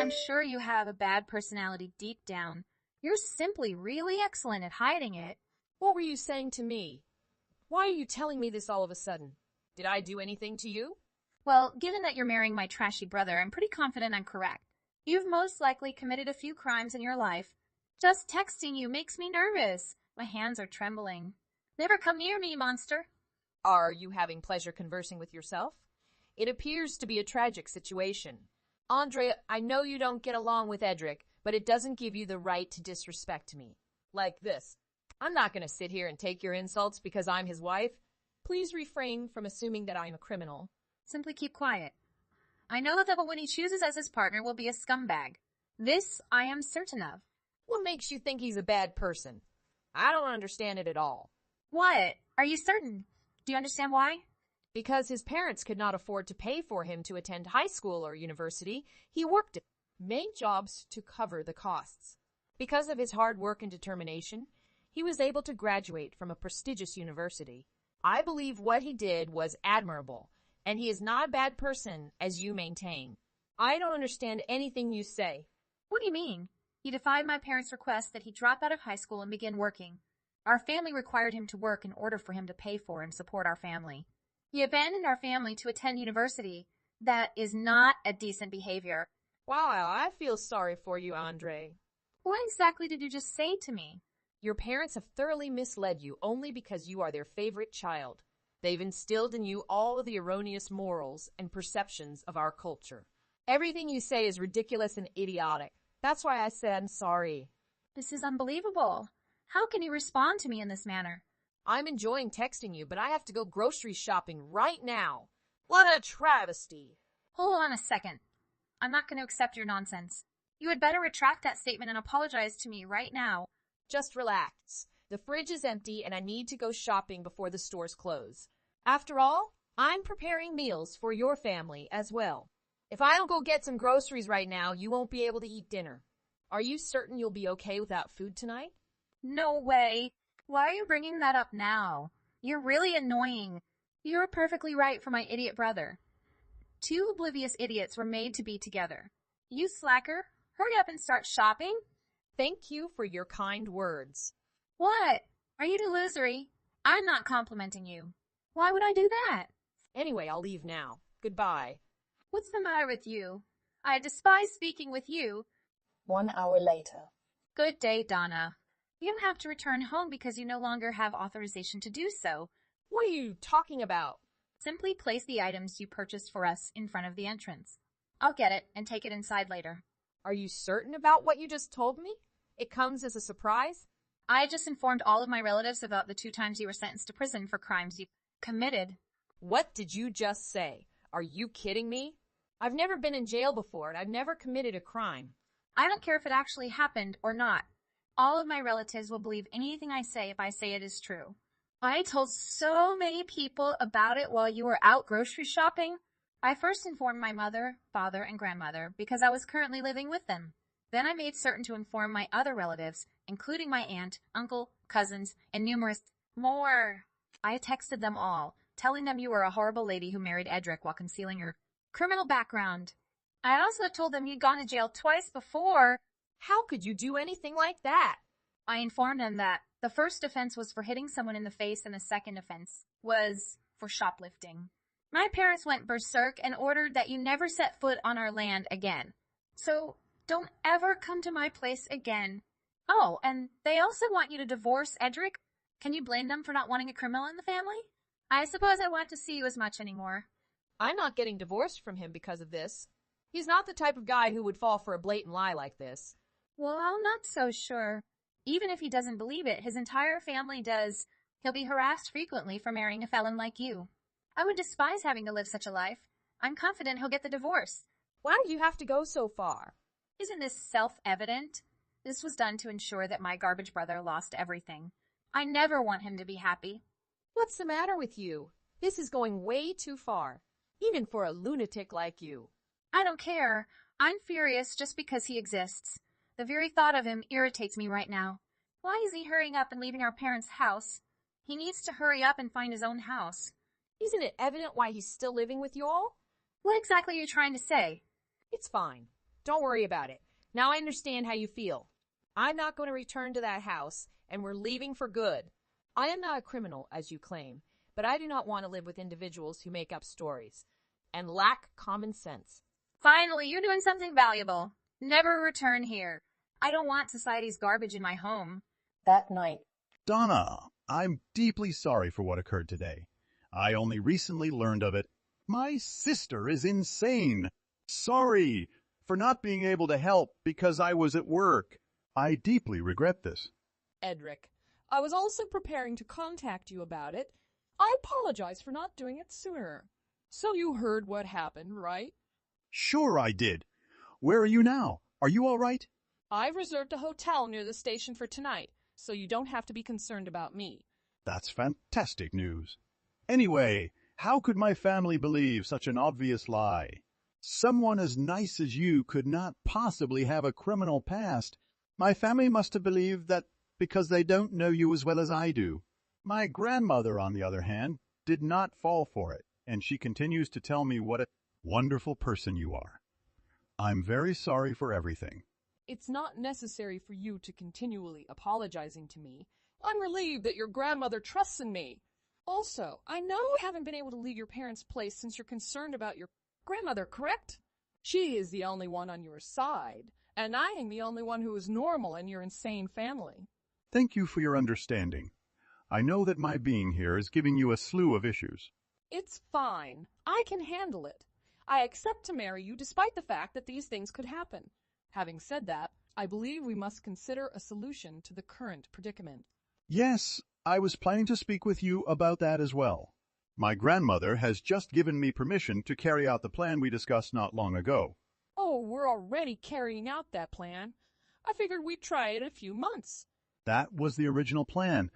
I'm sure you have a bad personality deep down. You're simply really excellent at hiding it. What were you saying to me? Why are you telling me this all of a sudden? Did I do anything to you? Well, given that you're marrying my trashy brother, I'm pretty confident I'm correct. You've most likely committed a few crimes in your life. Just texting you makes me nervous. My hands are trembling. Never come near me, monster. Are you having pleasure conversing with yourself? It appears to be a tragic situation. Andre, I know you don't get along with Edric, but it doesn't give you the right to disrespect me. Like this. I'm not going to sit here and take your insults because I'm his wife. Please refrain from assuming that I'm a criminal. Simply keep quiet. I know that what he chooses as his partner will be a scumbag. This I am certain of. What makes you think he's a bad person? I don't understand it at all. What? Are you certain? Do you understand why? Because his parents could not afford to pay for him to attend high school or university, he worked at main jobs to cover the costs. Because of his hard work and determination, he was able to graduate from a prestigious university. I believe what he did was admirable, and he is not a bad person, as you maintain. I don't understand anything you say. What do you mean? He defied my parents' request that he drop out of high school and begin working. Our family required him to work in order for him to pay for and support our family. He abandoned our family to attend university. That is not a decent behavior. Wow, I feel sorry for you, Andre. What exactly did you just say to me? Your parents have thoroughly misled you only because you are their favorite child. They've instilled in you all of the erroneous morals and perceptions of our culture. Everything you say is ridiculous and idiotic. That's why I said I'm sorry. This is unbelievable. How can you respond to me in this manner? I'm enjoying texting you, but I have to go grocery shopping right now. What a travesty. Hold on a second. I'm not going to accept your nonsense. You had better retract that statement and apologize to me right now. Just relax. The fridge is empty and I need to go shopping before the stores close. After all, I'm preparing meals for your family as well. If I don't go get some groceries right now, you won't be able to eat dinner. Are you certain you'll be okay without food tonight? No way. Why are you bringing that up now? You're really annoying. You're perfectly right for my idiot brother. Two oblivious idiots were made to be together. You slacker, hurry up and start shopping. Thank you for your kind words. What? Are you delusory? I'm not complimenting you. Why would I do that? Anyway, I'll leave now. Goodbye. What's the matter with you? I despise speaking with you. 1 hour later. Good day, Donna. You don't have to return home because you no longer have authorization to do so. What are you talking about? Simply place the items you purchased for us in front of the entrance. I'll get it and take it inside later. Are you certain about what you just told me? It comes as a surprise? I just informed all of my relatives about the 2 times you were sentenced to prison for crimes you committed. What did you just say? Are you kidding me? I've never been in jail before and I've never committed a crime. I don't care if it actually happened or not. All of my relatives will believe anything I say if I say it is true. I told so many people about it while you were out grocery shopping. I first informed my mother, father, and grandmother because I was currently living with them. Then I made certain to inform my other relatives, including my aunt, uncle, cousins, and numerous more. I texted them all, telling them you were a horrible lady who married Edric while concealing your criminal background. I also told them you'd gone to jail twice before. How could you do anything like that? I informed them that the first offense was for hitting someone in the face and the second offense was for shoplifting. My parents went berserk and ordered that you never set foot on our land again. So don't ever come to my place again. Oh, and they also want you to divorce Edric. Can you blame them for not wanting a criminal in the family? I suppose I want to see you as much anymore. I'm not getting divorced from him because of this. He's not the type of guy who would fall for a blatant lie like this. Well, I'm not so sure. Even if he doesn't believe it, his entire family does. He'll be harassed frequently for marrying a felon like you. I would despise having to live such a life. I'm confident he'll get the divorce. Why do you have to go so far? Isn't this self-evident? This was done to ensure that my garbage brother lost everything. I never want him to be happy. What's the matter with you? This is going way too far, even for a lunatic like you. I don't care. I'm furious just because he exists. The very thought of him irritates me right now. Why is he hurrying up and leaving our parents' house? He needs to hurry up and find his own house. Isn't it evident why he's still living with you all? What exactly are you trying to say? It's fine. Don't worry about it. Now I understand how you feel. I'm not going to return to that house, and we're leaving for good. I am not a criminal, as you claim, but I do not want to live with individuals who make up stories and lack common sense. Finally, you're doing something valuable. Never return here. I don't want society's garbage in my home. That night, Donna, I'm deeply sorry for what occurred today. I only recently learned of it. My sister is insane. Sorry for not being able to help because I was at work. I deeply regret this. Edric, I was also preparing to contact you about it. I apologize for not doing it sooner. So you heard what happened, right? Sure I did. Where are you now? Are you all right? I've reserved a hotel near the station for tonight, so you don't have to be concerned about me. That's fantastic news. Anyway, how could my family believe such an obvious lie? Someone as nice as you could not possibly have a criminal past. My family must have believed that because they don't know you as well as I do. My grandmother, on the other hand, did not fall for it, and she continues to tell me what a wonderful person you are. I'm very sorry for everything. It's not necessary for you to continually apologizing to me. I'm relieved that your grandmother trusts in me. Also, I know you haven't been able to leave your parents' place since you're concerned about your grandmother, correct? She is the only one on your side, and I am the only one who is normal in your insane family. Thank you for your understanding. I know that my being here is giving you a slew of issues. It's fine. I can handle it. I accept to marry you despite the fact that these things could happen. Having said that, I believe we must consider a solution to the current predicament. Yes, I was planning to speak with you about that as well. My grandmother has just given me permission to carry out the plan we discussed not long ago. Oh, we're already carrying out that plan. I figured we'd try it in a few months. That was the original plan,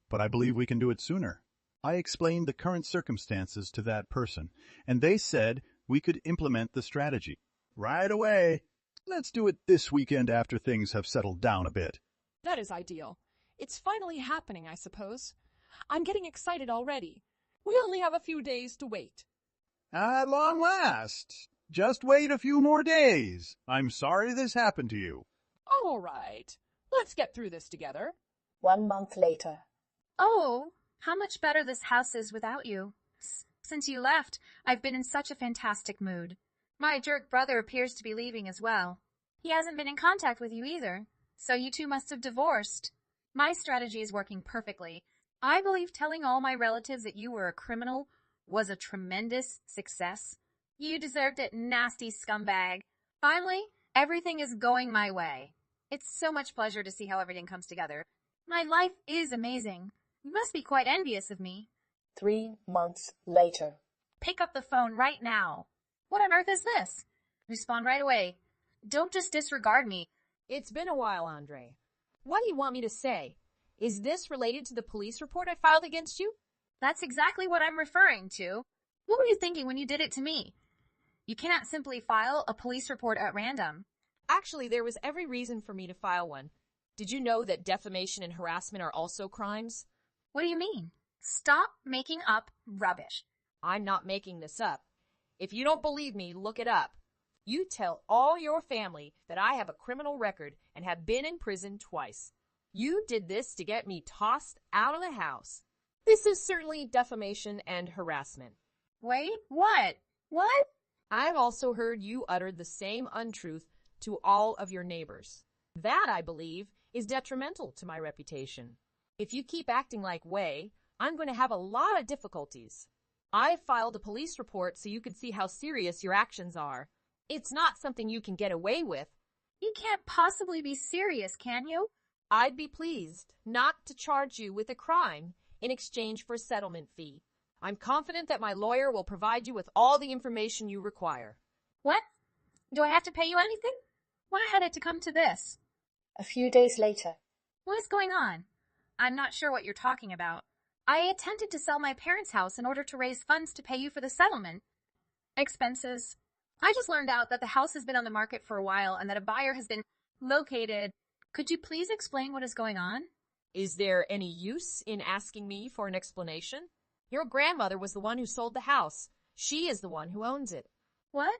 but I believe we can do it sooner. I explained the current circumstances to that person, and they said we could implement the strategy. Right away. Let's do it this weekend after things have settled down a bit. That is ideal. It's finally happening, I suppose. I'm getting excited already. We only have a few days to wait. At long last. Just wait a few more days. I'm sorry this happened to you. All right. Let's get through this together. 1 month later. Oh, how much better this house is without you. Since you left, I've been in such a fantastic mood. My jerk brother appears to be leaving as well. He hasn't been in contact with you either, so you two must have divorced. My strategy is working perfectly. I believe telling all my relatives that you were a criminal was a tremendous success. You deserved it, nasty scumbag. Finally, everything is going my way. It's so much pleasure to see how everything comes together. My life is amazing. You must be quite envious of me. 3 months later. Pick up the phone right now. What on earth is this? Respond right away. Don't just disregard me. It's been a while, Andre. What do you want me to say? Is this related to the police report I filed against you? That's exactly what I'm referring to. What were you thinking when you did it to me? You cannot simply file a police report at random. Actually, there was every reason for me to file one. Did you know that defamation and harassment are also crimes? What do you mean? Stop making up rubbish. I'm not making this up. If you don't believe me, look it up. You tell all your family that I have a criminal record and have been in prison twice. You did this to get me tossed out of the house. This is certainly defamation and harassment. Wait, what? What? I've also heard you uttered the same untruth to all of your neighbors. That, I believe, is detrimental to my reputation. If you keep acting like Wei, I'm going to have a lot of difficulties. I filed a police report so you could see how serious your actions are. It's not something you can get away with. You can't possibly be serious, can you? I'd be pleased not to charge you with a crime in exchange for a settlement fee. I'm confident that my lawyer will provide you with all the information you require. What? Do I have to pay you anything? Why had it to come to this? A few days later. What is going on? I'm not sure what you're talking about. I attempted to sell my parents' house in order to raise funds to pay you for the settlement. Expenses. I just learned out that the house has been on the market for a while and that a buyer has been located. Could you please explain what is going on? Is there any use in asking me for an explanation? Your grandmother was the one who sold the house. She is the one who owns it. What?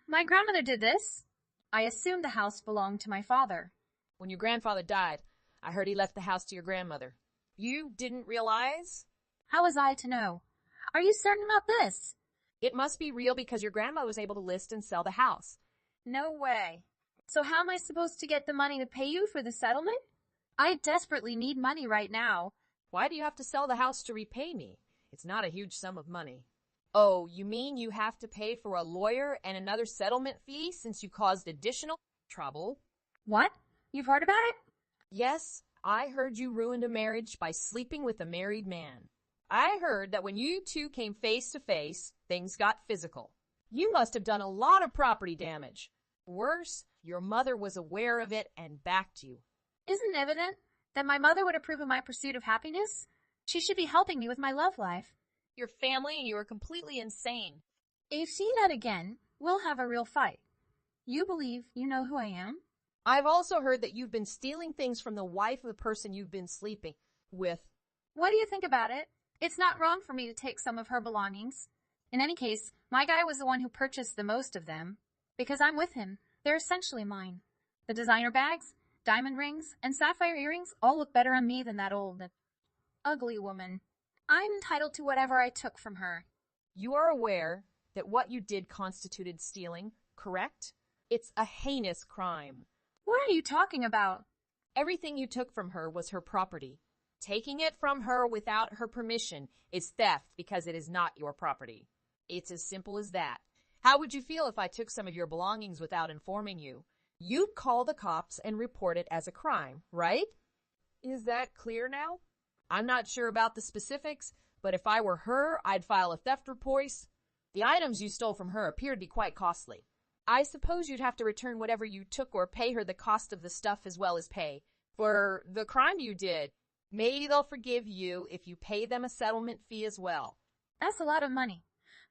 My grandmother did this? I assumed the house belonged to my father. When your grandfather died, I heard he left the house to your grandmother. You didn't realize? How was I to know? Are you certain about this? It must be real because your grandmother was able to list and sell the house. No way. So how am I supposed to get the money to pay you for the settlement? I desperately need money right now. Why do you have to sell the house to repay me? It's not a huge sum of money. Oh, you mean you have to pay for a lawyer and another settlement fee since you caused additional trouble? What? You've heard about it? Yes, I heard you ruined a marriage by sleeping with a married man. I heard that when you two came face to face, things got physical. You must have done a lot of property damage. Worse, your mother was aware of it and backed you. Isn't it evident that my mother would approve of my pursuit of happiness? She should be helping me with my love life. Your family and you are completely insane. If you see that again, we'll have a real fight. You believe you know who I am? I've also heard that you've been stealing things from the wife of the person you've been sleeping with. What do you think about it? It's not wrong for me to take some of her belongings. In any case, my guy was the one who purchased the most of them. Because I'm with him, they're essentially mine. The designer bags, diamond rings, and sapphire earrings all look better on me than that old, ugly woman. I'm entitled to whatever I took from her. You are aware that what you did constituted stealing, correct? It's a heinous crime. What are you talking about? Everything you took from her was her property. Taking it from her without her permission is theft because it is not your property. It's as simple as that. How would you feel if I took some of your belongings without informing you? You'd call the cops and report it as a crime, right? Is that clear now? I'm not sure about the specifics, but if I were her, I'd file a theft report. The items you stole from her appear to be quite costly. I suppose you'd have to return whatever you took or pay her the cost of the stuff as well as pay for the crime you did. Maybe they'll forgive you if you pay them a settlement fee as well. That's a lot of money.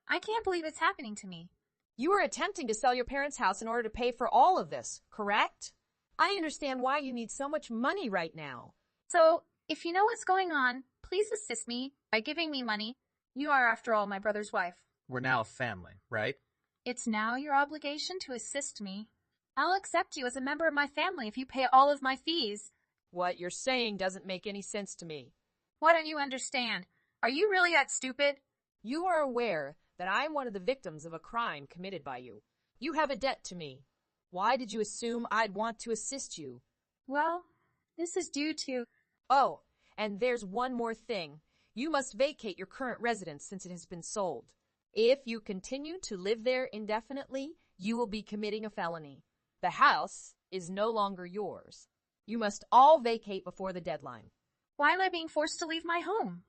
I can't believe it's happening to me. You were attempting to sell your parents' house in order to pay for all of this, correct? I understand why you need so much money right now. So, if you know what's going on, please assist me by giving me money. You are, after all, my brother's wife. We're now a family, right? It's now your obligation to assist me. I'll accept you as a member of my family if you pay all of my fees. What you're saying doesn't make any sense to me. Why don't you understand? Are you really that stupid? You are aware that I'm one of the victims of a crime committed by you. You have a debt to me. Why did you assume I'd want to assist you? Well, this is due to... Oh, and there's one more thing. You must vacate your current residence since it has been sold. If you continue to live there indefinitely, you will be committing a felony. The house is no longer yours. You must all vacate before the deadline. Why am I being forced to leave my home?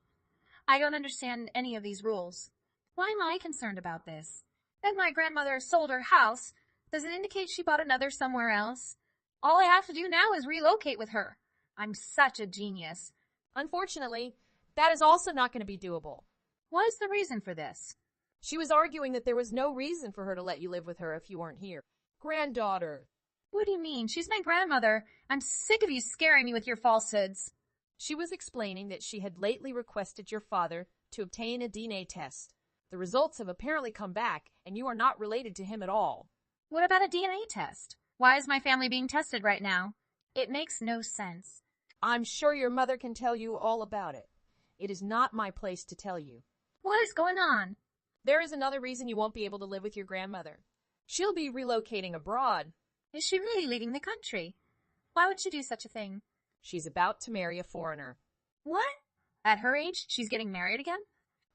I don't understand any of these rules. Why am I concerned about this? If my grandmother sold her house, does it indicate she bought another somewhere else? All I have to do now is relocate with her. I'm such a genius. Unfortunately, that is also not going to be doable. What is the reason for this? She was arguing that there was no reason for her to let you live with her if you weren't here. Granddaughter. What do you mean? She's my grandmother. I'm sick of you scaring me with your falsehoods. She was explaining that she had lately requested your father to obtain a DNA test. The results have apparently come back, and you are not related to him at all. What about a DNA test? Why is my family being tested right now? It makes no sense. I'm sure your mother can tell you all about it. It is not my place to tell you. What is going on? There is another reason you won't be able to live with your grandmother. She'll be relocating abroad. Is she really leaving the country? Why would she do such a thing? She's about to marry a foreigner. What? At her age, she's getting married again?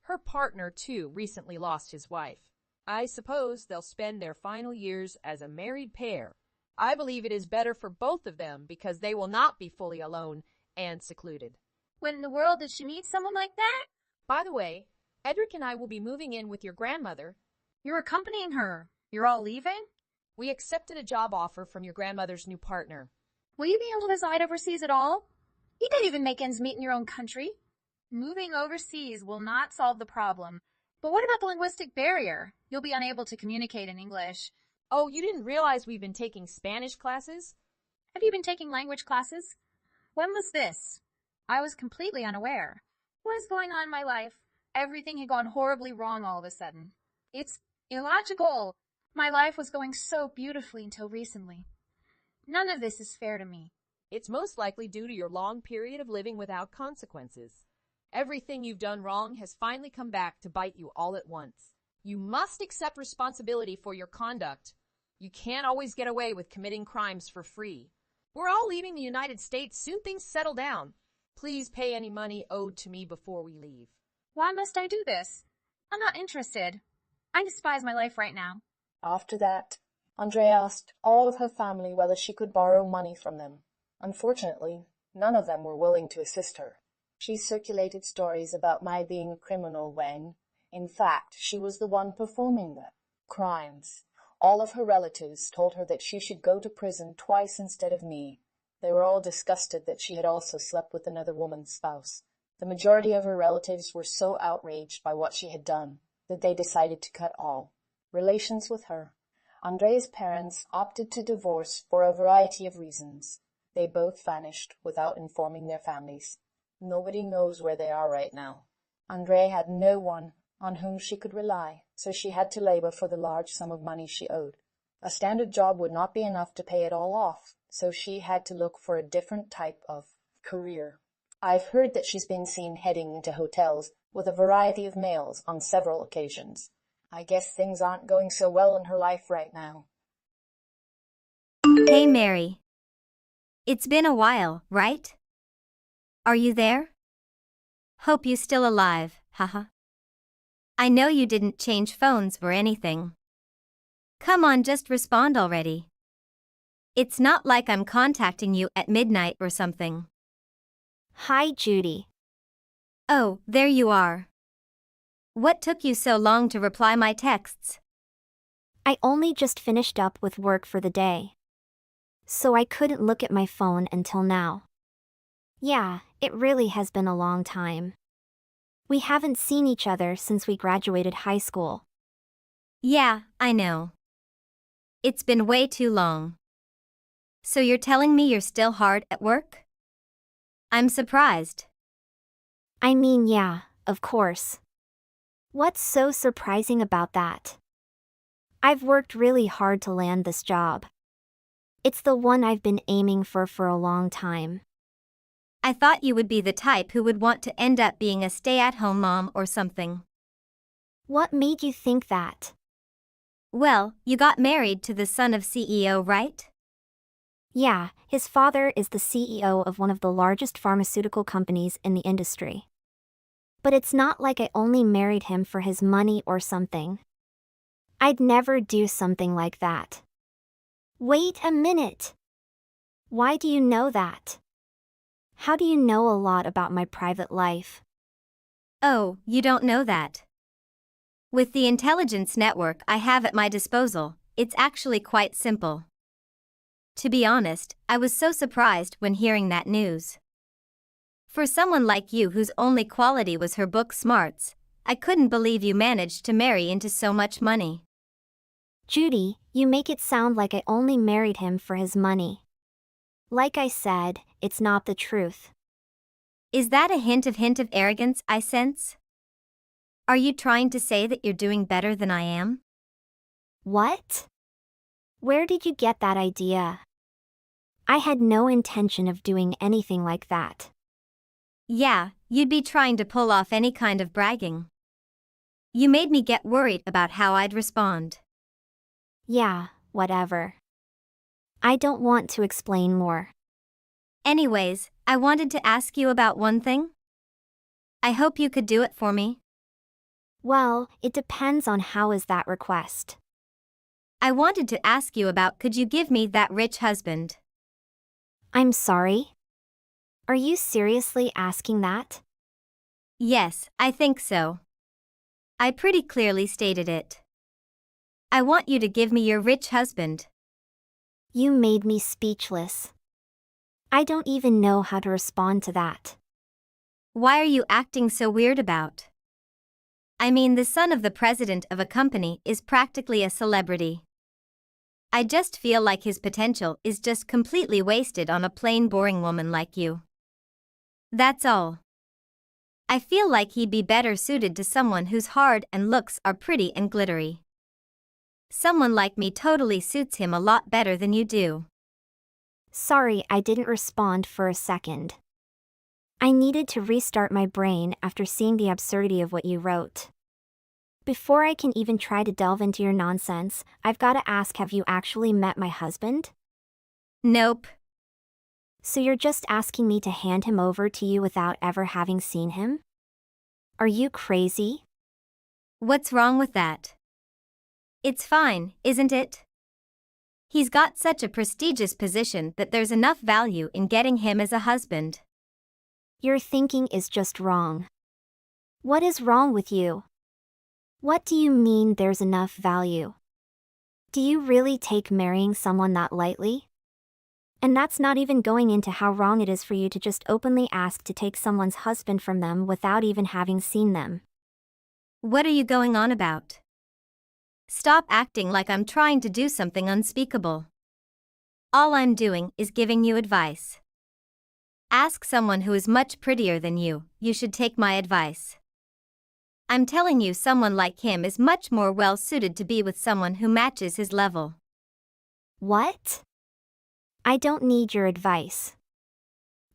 Her partner, too, recently lost his wife. I suppose they'll spend their final years as a married pair. I believe it is better for both of them because they will not be fully alone and secluded. When in the world did she meet someone like that? By the way, Edric and I will be moving in with your grandmother. You're accompanying her. You're all leaving? We accepted a job offer from your grandmother's new partner. Will you be able to reside overseas at all? You can't even make ends meet in your own country. Moving overseas will not solve the problem. But what about the linguistic barrier? You'll be unable to communicate in English. Oh, you didn't realize we've been taking Spanish classes? Have you been taking language classes? When was this? I was completely unaware. What is going on in my life? Everything had gone horribly wrong all of a sudden. It's illogical. My life was going so beautifully until recently. None of this is fair to me. It's most likely due to your long period of living without consequences. Everything you've done wrong has finally come back to bite you all at once. You must accept responsibility for your conduct. You can't always get away with committing crimes for free. We're all leaving the United States. Soon things settle down. Please pay any money owed to me before we leave. Why must I do this? I'm not interested. I despise my life right now. After that, Andrea asked all of her family whether she could borrow money from them. Unfortunately, none of them were willing to assist her. She circulated stories about my being a criminal when, in fact, she was the one performing the crimes. All of her relatives told her that she should go to prison twice instead of me. They were all disgusted that she had also slept with another woman's spouse. The majority of her relatives were so outraged by what she had done that they decided to cut all relations with her. Andrea's parents opted to divorce for a variety of reasons. They both vanished without informing their families. Nobody knows where they are right now. Andrea had no one on whom she could rely, so she had to labor for the large sum of money she owed. A standard job would not be enough to pay it all off, so she had to look for a different type of career. I've heard that she's been seen heading into hotels with a variety of males on several occasions. I guess things aren't going so well in her life right now. Hey Mary. It's been a while, right? Are you there? Hope you still alive, haha. I know you didn't change phones or anything. Come on, just respond already. It's not like I'm contacting you at midnight or something. Hi, Judy. Oh, there you are. What took you so long to reply my texts? I only just finished up with work for the day, so I couldn't look at my phone until now. Yeah, it really has been a long time. We haven't seen each other since we graduated high school. Yeah, I know. It's been way too long. So you're telling me you're still hard at work? I'm surprised. I mean, yeah, of course. What's so surprising about that? I've worked really hard to land this job. It's the one I've been aiming for a long time. I thought you would be the type who would want to end up being a stay-at-home mom or something. What made you think that? Well, you got married to the son of CEO, right? Yeah, his father is the CEO of one of the largest pharmaceutical companies in the industry. But it's not like I only married him for his money or something. I'd never do something like that. Wait a minute. Why do you know that? How do you know a lot about my private life? Oh, you don't know that. With the intelligence network I have at my disposal, it's actually quite simple. To be honest, I was so surprised when hearing that news. For someone like you whose only quality was her book smarts, I couldn't believe you managed to marry into so much money. Judy, you make it sound like I only married him for his money. Like I said, it's not the truth. Is that a hint of arrogance I sense? Are you trying to say that you're doing better than I am? What? Where did you get that idea? I had no intention of doing anything like that. Yeah, you'd be trying to pull off any kind of bragging. You made me get worried about how I'd respond. Yeah, whatever. I don't want to explain more. Anyways, I wanted to ask you about one thing. I hope you could do it for me. Well, it depends on how is that request. I wanted to ask you about could you give me that rich husband? I'm sorry? Are you seriously asking that? Yes, I think so. I pretty clearly stated it. I want you to give me your rich husband. You made me speechless. I don't even know how to respond to that. Why are you acting so weird about? I mean, the son of the president of a company is practically a celebrity. I just feel like his potential is just completely wasted on a plain boring woman like you. That's all. I feel like he'd be better suited to someone whose heart and looks are pretty and glittery. Someone like me totally suits him a lot better than you do. Sorry, I didn't respond for a second. I needed to restart my brain after seeing the absurdity of what you wrote. Before I can even try to delve into your nonsense, I've got to ask, have you actually met my husband? Nope. So you're just asking me to hand him over to you without ever having seen him? Are you crazy? What's wrong with that? It's fine, isn't it? He's got such a prestigious position that there's enough value in getting him as a husband. Your thinking is just wrong. What is wrong with you? What do you mean there's enough value? Do you really take marrying someone that lightly? And that's not even going into how wrong it is for you to just openly ask to take someone's husband from them without even having seen them. What are you going on about? Stop acting like I'm trying to do something unspeakable. All I'm doing is giving you advice. Ask someone who is much prettier than you, you should take my advice. I'm telling you, someone like him is much more well suited to be with someone who matches his level. What? I don't need your advice.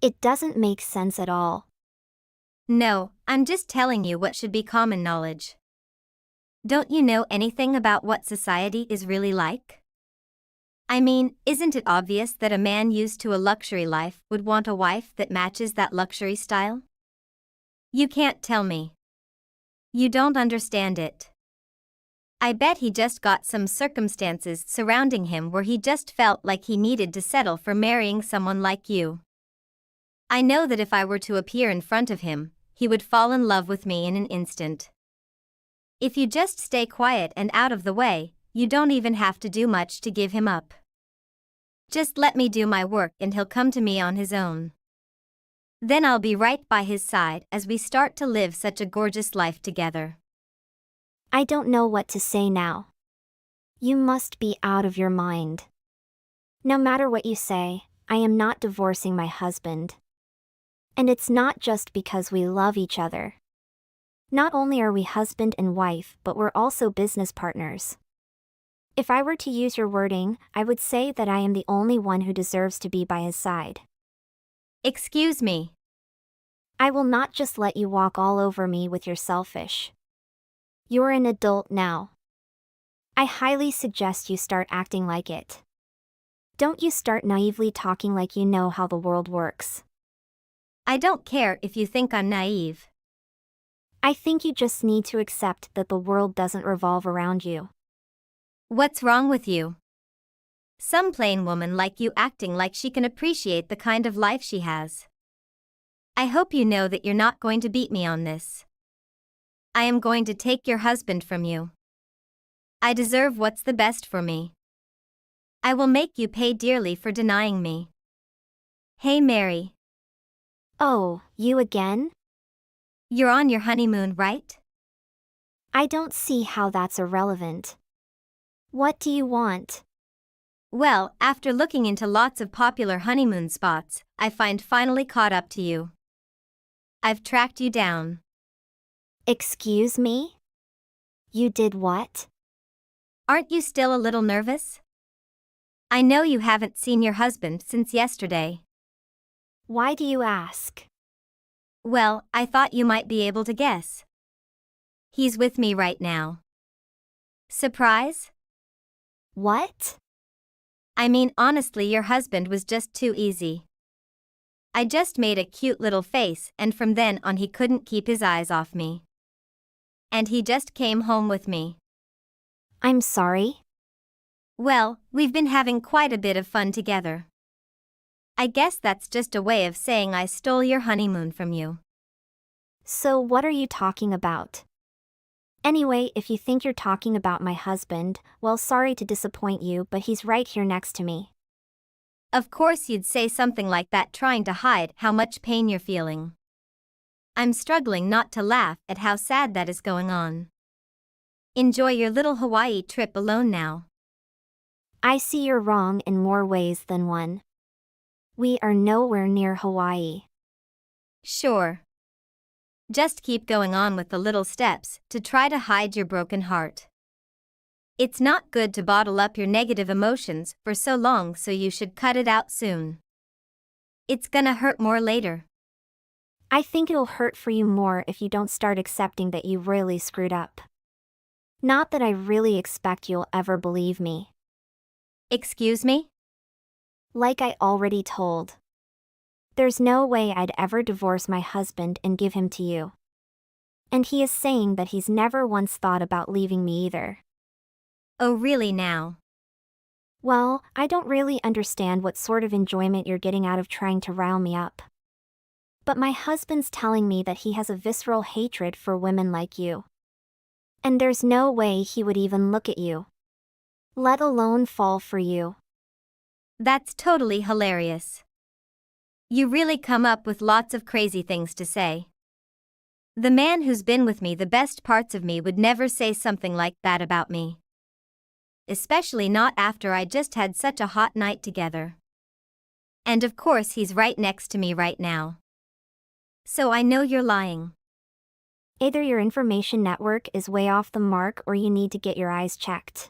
It doesn't make sense at all. No, I'm just telling you what should be common knowledge. Don't you know anything about what society is really like? I mean, isn't it obvious that a man used to a luxury life would want a wife that matches that luxury style? You can't tell me. You don't understand it. I bet he just got some circumstances surrounding him where he just felt like he needed to settle for marrying someone like you. I know that if I were to appear in front of him, he would fall in love with me in an instant. If you just stay quiet and out of the way, you don't even have to do much to give him up. Just let me do my work and he'll come to me on his own. Then I'll be right by his side as we start to live such a gorgeous life together. I don't know what to say now. You must be out of your mind. No matter what you say, I am not divorcing my husband. And it's not just because we love each other. Not only are we husband and wife, but we're also business partners. If I were to use your wording, I would say that I am the only one who deserves to be by his side. Excuse me. I will not just let you walk all over me with your selfish. You're an adult now. I highly suggest you start acting like it. Don't you start naively talking like you know how the world works. I don't care if you think I'm naive. I think you just need to accept that the world doesn't revolve around you. What's wrong with you? Some plain woman like you acting like she can appreciate the kind of life she has. I hope you know that you're not going to beat me on this. I am going to take your husband from you. I deserve what's the best for me. I will make you pay dearly for denying me. Hey Mary. Oh, you again? You're on your honeymoon, right? I don't see how that's irrelevant. What do you want? Well, after looking into lots of popular honeymoon spots, I finally caught up to you. I've tracked you down. Excuse me? You did what? Aren't you still a little nervous? I know you haven't seen your husband since yesterday. Why do you ask? Well, I thought you might be able to guess. He's with me right now. Surprise? What? I mean, honestly, your husband was just too easy. I just made a cute little face, and from then on he couldn't keep his eyes off me. And he just came home with me. I'm sorry? Well, we've been having quite a bit of fun together. I guess that's just a way of saying I stole your honeymoon from you. So what are you talking about? Anyway, if you think you're talking about my husband, well, sorry to disappoint you, but he's right here next to me. Of course you'd say something like that trying to hide how much pain you're feeling. I'm struggling not to laugh at how sad that is going on. Enjoy your little Hawaii trip alone now. I see you're wrong in more ways than one. We are nowhere near Hawaii. Sure. Just keep going on with the little steps to try to hide your broken heart. It's not good to bottle up your negative emotions for so long, so you should cut it out soon. It's gonna hurt more later. I think it'll hurt for you more if you don't start accepting that you really screwed up. Not that I really expect you'll ever believe me. Excuse me? Like I already told. There's no way I'd ever divorce my husband and give him to you. And he is saying that he's never once thought about leaving me either. Oh, really now? Well, I don't really understand what sort of enjoyment you're getting out of trying to rile me up. But my husband's telling me that he has a visceral hatred for women like you. And there's no way he would even look at you, let alone fall for you. That's totally hilarious. You really come up with lots of crazy things to say. The man who's been with me the best parts of me would never say something like that about me. Especially not after I just had such a hot night together. And of course he's right next to me right now. So I know you're lying. Either your information network is way off the mark or you need to get your eyes checked.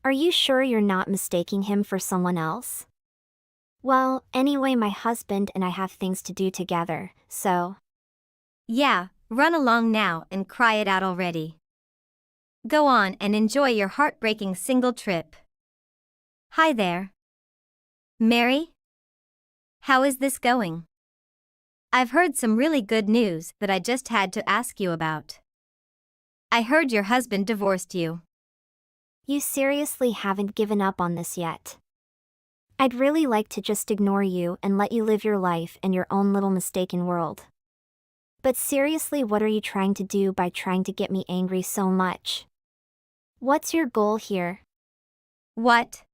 Are you sure you're not mistaking him for someone else? Well, anyway, my husband and I have things to do together, so... Yeah, run along now and cry it out already. Go on and enjoy your heartbreaking single trip. Hi there. Mary? How is this going? I've heard some really good news that I just had to ask you about. I heard your husband divorced you. You seriously haven't given up on this yet? I'd really like to just ignore you and let you live your life in your own little mistaken world. But seriously, what are you trying to do by trying to get me angry so much? What's your goal here? What?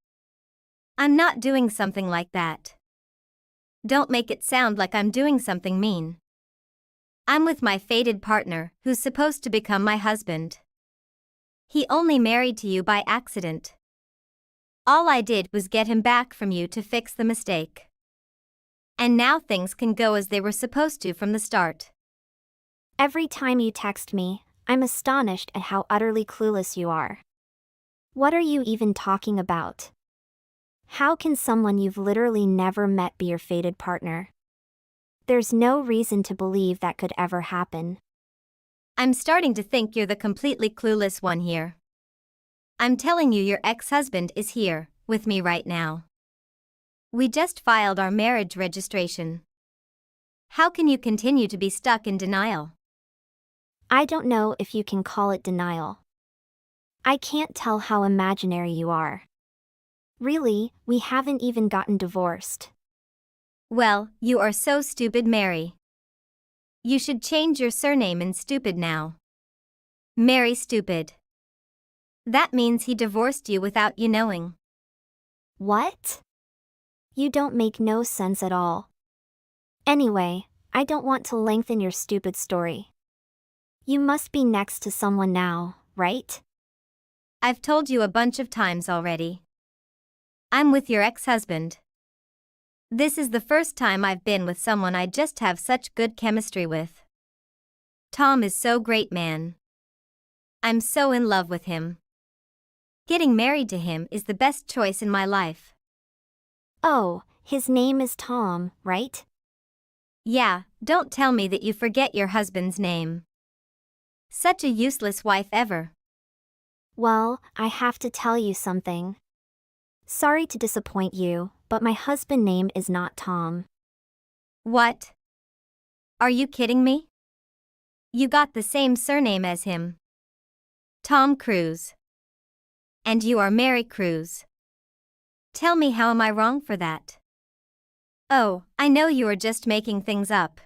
I'm not doing something like that. Don't make it sound like I'm doing something mean. I'm with my fated partner, who's supposed to become my husband. He only married to you by accident. All I did was get him back from you to fix the mistake. And now things can go as they were supposed to from the start. Every time you text me, I'm astonished at how utterly clueless you are. What are you even talking about? How can someone you've literally never met be your fated partner? There's no reason to believe that could ever happen. I'm starting to think you're the completely clueless one here. I'm telling you, your ex-husband is here, with me right now. We just filed our marriage registration. How can you continue to be stuck in denial? I don't know if you can call it denial. I can't tell how imaginary you are. Really, we haven't even gotten divorced. Well, you are so stupid, Mary. You should change your surname in Stupid now. Mary Stupid. That means he divorced you without you knowing. What? You don't make no sense at all. Anyway, I don't want to lengthen your stupid story. You must be next to someone now, right? I've told you a bunch of times already. I'm with your ex-husband. This is the first time I've been with someone I just have such good chemistry with. Tom is so great, man. I'm so in love with him. Getting married to him is the best choice in my life. Oh, his name is Tom, right? Yeah, don't tell me that you forget your husband's name. Such a useless wife ever. Well, I have to tell you something. Sorry to disappoint you, but my husband's name is not Tom. What? Are you kidding me? You got the same surname as him. Tom Cruise. And you are Mary Cruise. Tell me, how am I wrong for that? Oh, I know you are just making things up.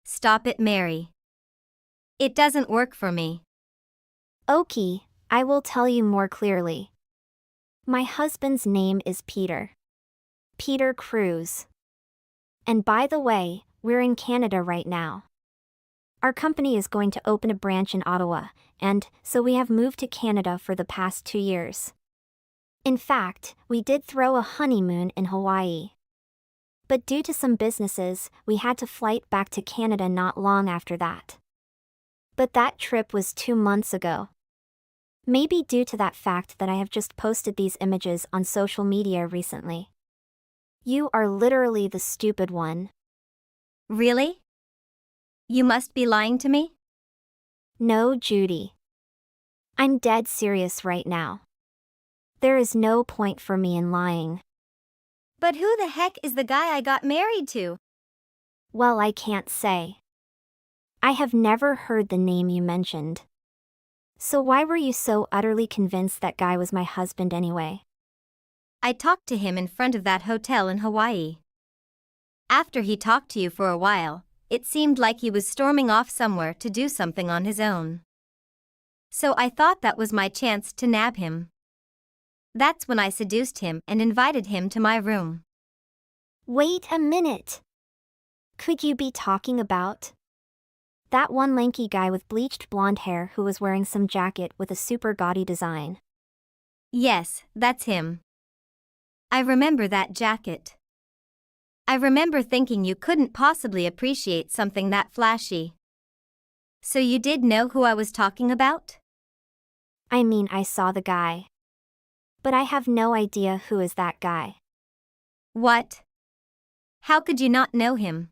Stop it, Mary. It doesn't work for me. Okay, I will tell you more clearly. My husband's name is Peter. Peter Cruise. And by the way, we're in Canada right now. Our company is going to open a branch in Ottawa, and so we have moved to Canada for the past 2 years. In fact, we did throw a honeymoon in Hawaii. But due to some businesses, we had to flight back to Canada not long after that. But that trip was 2 months ago. Maybe due to that fact that I have just posted these images on social media recently. You are literally the stupid one. Really? You must be lying to me? No, Judy. I'm dead serious right now. There is no point for me in lying. But who the heck is the guy I got married to? Well, I can't say. I have never heard the name you mentioned. So why were you so utterly convinced that guy was my husband anyway? I talked to him in front of that hotel in Hawaii. After he talked to you for a while, it seemed like he was storming off somewhere to do something on his own. So I thought that was my chance to nab him. That's when I seduced him and invited him to my room. Wait a minute. Could you be talking about that one lanky guy with bleached blonde hair who was wearing some jacket with a super gaudy design? Yes, that's him. I remember that jacket. I remember thinking you couldn't possibly appreciate something that flashy. So you did know who I was talking about? I mean, I saw the guy. But I have no idea who is that guy. What? How could you not know him?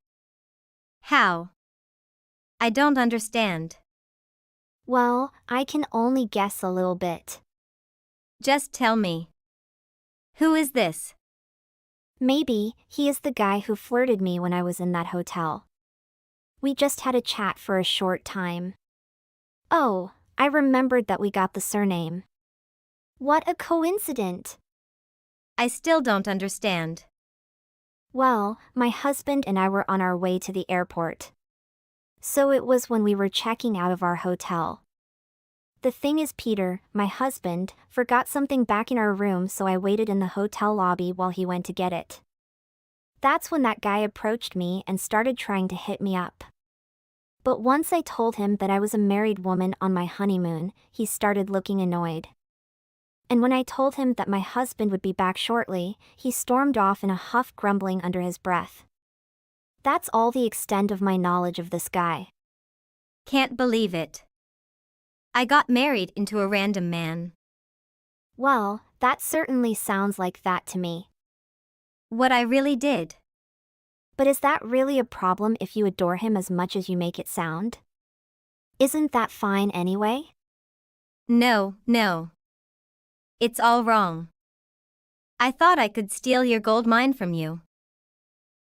How? I don't understand. Well, I can only guess a little bit. Just tell me. Who is this? Maybe he is the guy who flirted me when I was in that hotel. We just had a chat for a short time. Oh, I remembered that we got the surname. What a coincidence! I still don't understand. Well, my husband and I were on our way to the airport. So it was when we were checking out of our hotel. The thing is, Peter, my husband, forgot something back in our room, so I waited in the hotel lobby while he went to get it. That's when that guy approached me and started trying to hit me up. But once I told him that I was a married woman on my honeymoon, he started looking annoyed. And when I told him that my husband would be back shortly, he stormed off in a huff, grumbling under his breath. That's all the extent of my knowledge of this guy. Can't believe it. I got married into a random man. Well, that certainly sounds like that to me. What I really did. But is that really a problem if you adore him as much as you make it sound? Isn't that fine anyway? No. It's all wrong. I thought I could steal your gold mine from you.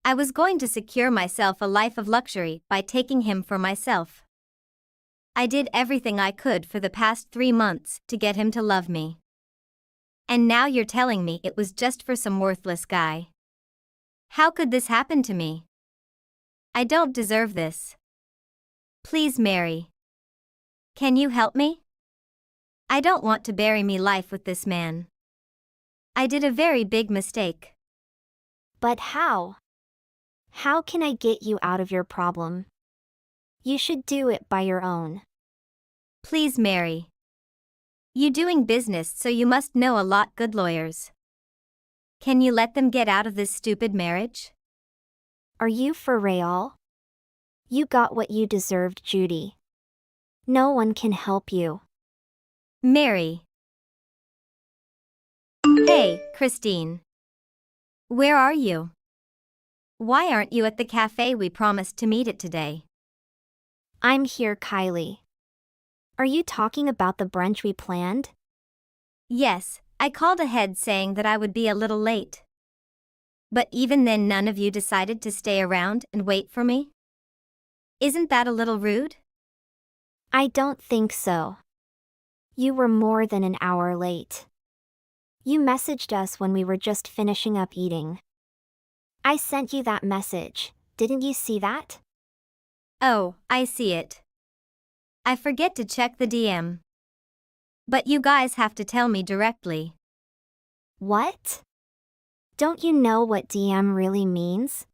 I was going to secure myself a life of luxury by taking him for myself. I did everything I could for the past 3 months to get him to love me. And now you're telling me it was just for some worthless guy. How could this happen to me? I don't deserve this. Please, Mary. Can you help me? I don't want to bury me life with this man. I did a very big mistake. But how? How can I get you out of your problem? You should do it by your own. Please, Mary. You doing business, so you must know a lot good lawyers. Can you let them get out of this stupid marriage? Are you for real? You got what you deserved, Judy. No one can help you. Mary. Hey, Christine. Where are you? Why aren't you at the cafe we promised to meet at today? I'm here, Kylie. Are you talking about the brunch we planned? Yes, I called ahead saying that I would be a little late. But even then none of you decided to stay around and wait for me? Isn't that a little rude? I don't think so. You were more than an hour late. You messaged us when we were just finishing up eating. I sent you that message. Didn't you see that? Oh, I see it. I forget to check the DM. But you guys have to tell me directly. What? Don't you know what DM really means?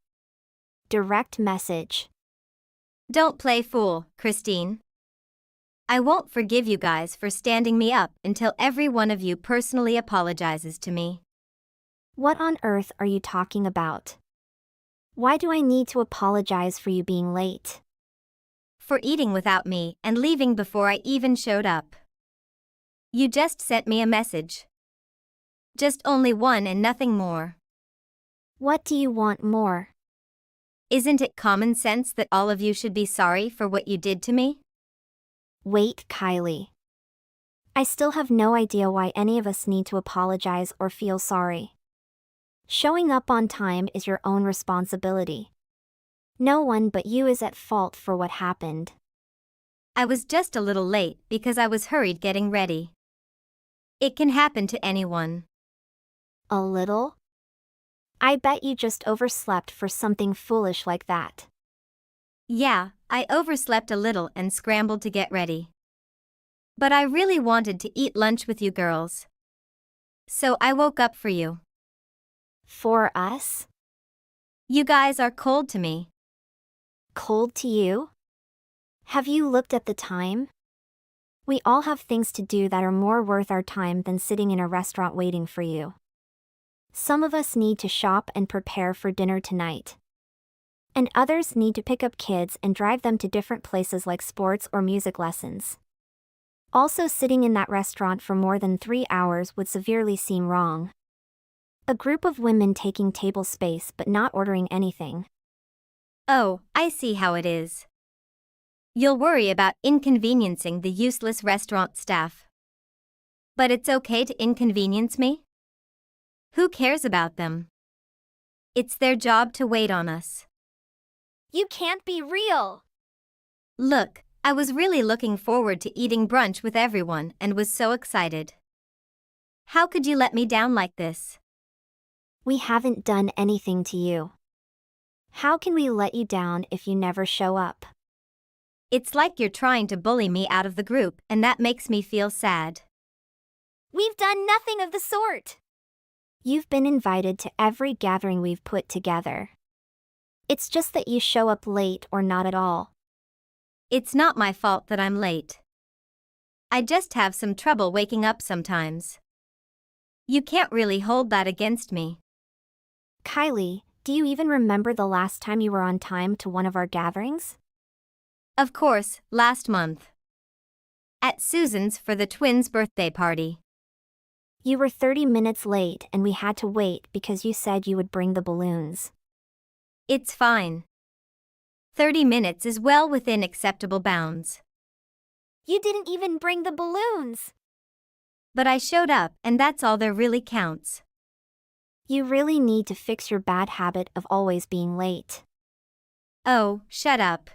Direct message. Don't play fool, Christine. I won't forgive you guys for standing me up until every one of you personally apologizes to me. What on earth are you talking about? Why do I need to apologize for you being late? For eating without me and leaving before I even showed up. You just sent me a message. Just only one and nothing more. What do you want more? Isn't it common sense that all of you should be sorry for what you did to me? Wait, Kylie. I still have no idea why any of us need to apologize or feel sorry. Showing up on time is your own responsibility. No one but you is at fault for what happened. I was just a little late because I was hurried getting ready. It can happen to anyone. A little? I bet you just overslept for something foolish like that. Yeah, I overslept a little and scrambled to get ready. But I really wanted to eat lunch with you girls. So I woke up for you. For us? You guys are cold to me. Cold to you? Have you looked at the time? We all have things to do that are more worth our time than sitting in a restaurant waiting for you. Some of us need to shop and prepare for dinner tonight. And others need to pick up kids and drive them to different places like sports or music lessons. Also, sitting in that restaurant for more than 3 hours would severely seem wrong. A group of women taking table space but not ordering anything. Oh, I see how it is. You'll worry about inconveniencing the useless restaurant staff. But it's okay to inconvenience me? Who cares about them? It's their job to wait on us. You can't be real! Look, I was really looking forward to eating brunch with everyone and was so excited. How could you let me down like this? We haven't done anything to you. How can we let you down if you never show up? It's like you're trying to bully me out of the group, and that makes me feel sad. We've done nothing of the sort! You've been invited to every gathering we've put together. It's just that you show up late or not at all. It's not my fault that I'm late. I just have some trouble waking up sometimes. You can't really hold that against me. Kylie, do you even remember the last time you were on time to one of our gatherings? Of course, last month. At Susan's for the twins' birthday party. You were 30 minutes late and we had to wait because you said you would bring the balloons. It's fine. 30 minutes is well within acceptable bounds. You didn't even bring the balloons! But I showed up, and that's all that really counts. You really need to fix your bad habit of always being late. Oh, shut up.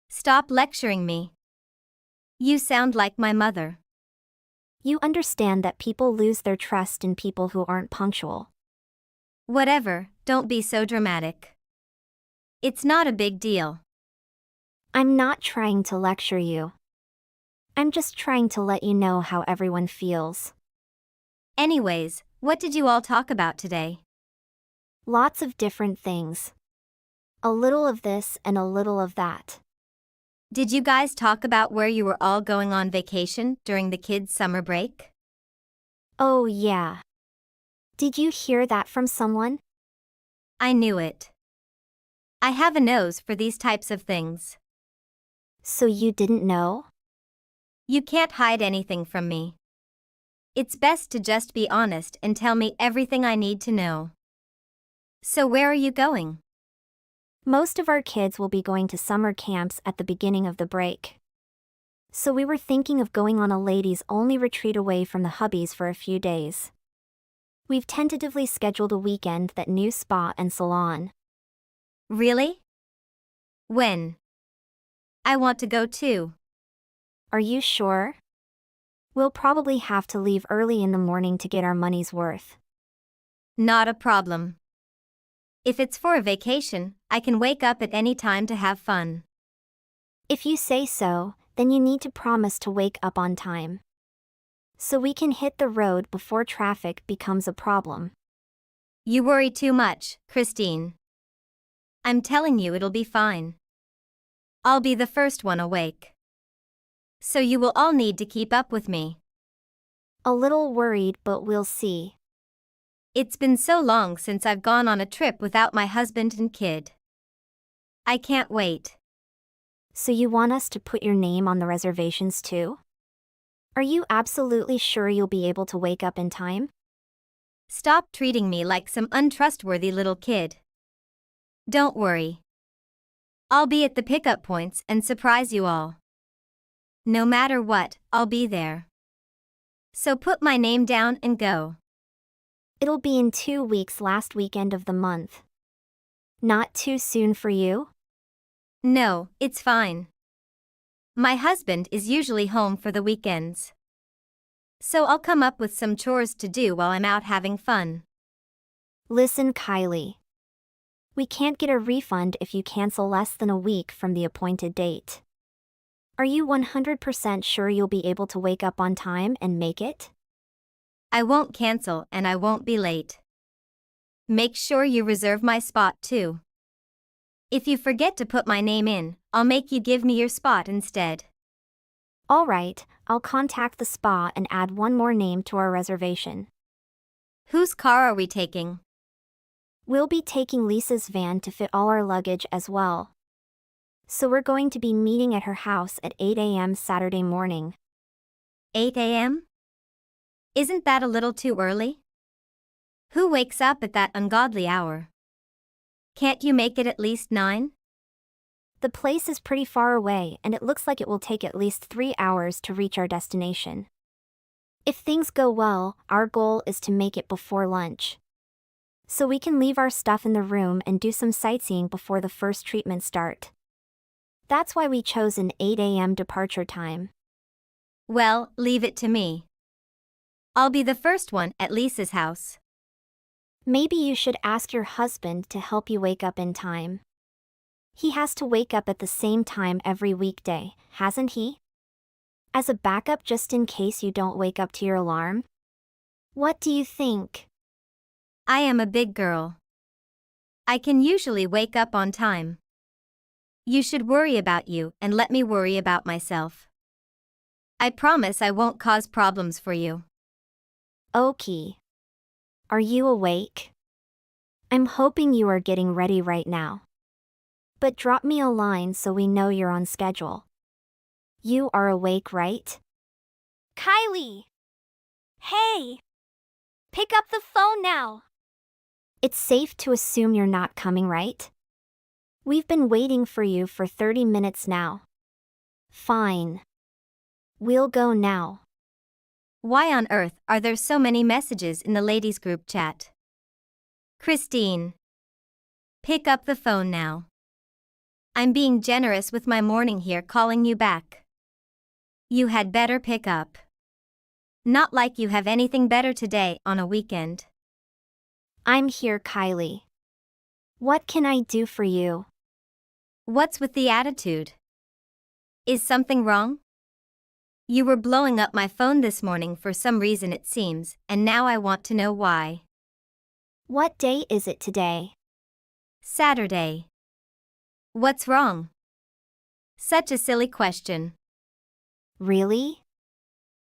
Stop lecturing me. You sound like my mother. You understand that people lose their trust in people who aren't punctual. Whatever, don't be so dramatic. It's not a big deal. I'm not trying to lecture you. I'm just trying to let you know how everyone feels. Anyways, what did you all talk about today? Lots of different things. A little of this and a little of that. Did you guys talk about where you were all going on vacation during the kids' summer break? Oh yeah. Did you hear that from someone? I knew it. I have a nose for these types of things. So you didn't know? You can't hide anything from me. It's best to just be honest and tell me everything I need to know. So where are you going? Most of our kids will be going to summer camps at the beginning of the break. So we were thinking of going on a ladies-only retreat away from the hubbies for a few days. We've tentatively scheduled a weekend at new spa and salon. Really? When? I want to go too. Are you sure? We'll probably have to leave early in the morning to get our money's worth. Not a problem. If it's for a vacation, I can wake up at any time to have fun. If you say so, then you need to promise to wake up on time. So we can hit the road before traffic becomes a problem. You worry too much, Christine. I'm telling you it'll be fine. I'll be the first one awake. So you will all need to keep up with me. A little worried, but we'll see. It's been so long since I've gone on a trip without my husband and kid. I can't wait. So you want us to put your name on the reservations too? Are you absolutely sure you'll be able to wake up in time? Stop treating me like some untrustworthy little kid. Don't worry. I'll be at the pickup points and surprise you all. No matter what, I'll be there. So put my name down and go. It'll be in 2 weeks, last weekend of the month. Not too soon for you? No, it's fine. My husband is usually home for the weekends. So I'll come up with some chores to do while I'm out having fun. Listen, Kylie. We can't get a refund if you cancel less than a week from the appointed date. Are you 100% sure you'll be able to wake up on time and make it? I won't cancel and I won't be late. Make sure you reserve my spot too. If you forget to put my name in, I'll make you give me your spot instead. All right, I'll contact the spa and add one more name to our reservation. Whose car are we taking? We'll be taking Lisa's van to fit all our luggage as well. So we're going to be meeting at her house at 8 a.m. Saturday morning. 8 a.m.? Isn't that a little too early? Who wakes up at that ungodly hour? Can't you make it at least 9? The place is pretty far away and it looks like it will take at least 3 hours to reach our destination. If things go well, our goal is to make it before lunch. So we can leave our stuff in the room and do some sightseeing before the first treatment start. That's why we chose an 8 a.m. departure time. Well, leave it to me. I'll be the first one at Lisa's house. Maybe you should ask your husband to help you wake up in time. He has to wake up at the same time every weekday, hasn't he? As a backup just in case you don't wake up to your alarm? What do you think? I am a big girl. I can usually wake up on time. You should worry about you and let me worry about myself. I promise I won't cause problems for you. Okay. Are you awake? I'm hoping you are getting ready right now. But drop me a line so we know you're on schedule. You are awake, right? Kylie! Hey! Pick up the phone now! It's safe to assume you're not coming, right? We've been waiting for you for 30 minutes now. Fine. We'll go now. Why on earth are there so many messages in the ladies' group chat? Christine. Pick up the phone now. I'm being generous with my morning here calling you back. You had better pick up. Not like you have anything better today on a weekend. I'm here, Kylie. What can I do for you? What's with the attitude? Is something wrong? You were blowing up my phone this morning for some reason it seems, and now I want to know why. What day is it today? Saturday. What's wrong? Such a silly question. Really?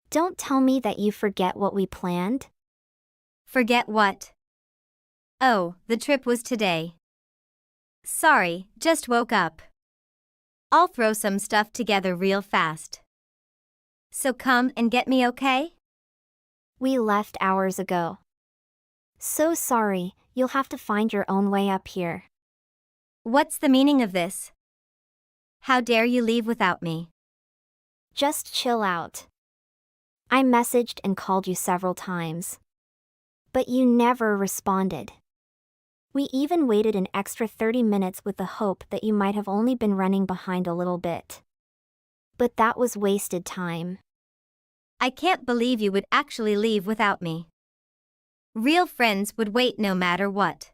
Don't tell me that you forget what we planned. Forget what? Oh, the trip was today. Sorry, just woke up. I'll throw some stuff together real fast. So come and get me, okay? We left hours ago. So sorry, you'll have to find your own way up here. What's the meaning of this? How dare you leave without me? Just chill out. I messaged and called you several times. But you never responded. We even waited an extra 30 minutes with the hope that you might have only been running behind a little bit. But that was wasted time. I can't believe you would actually leave without me. Real friends would wait no matter what.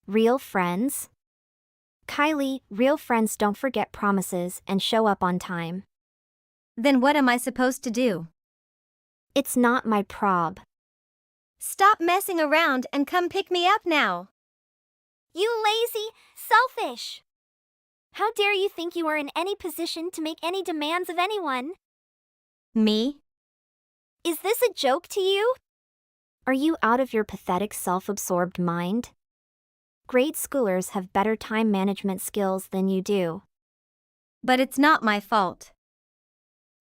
Real friends? Kylie, real friends don't forget promises and show up on time. Then what am I supposed to do? It's not my prob. Stop messing around and come pick me up now. You lazy, selfish! How dare you think you are in any position to make any demands of anyone? Me? Is this a joke to you? Are you out of your pathetic self-absorbed mind? Grade schoolers have better time management skills than you do. But it's not my fault.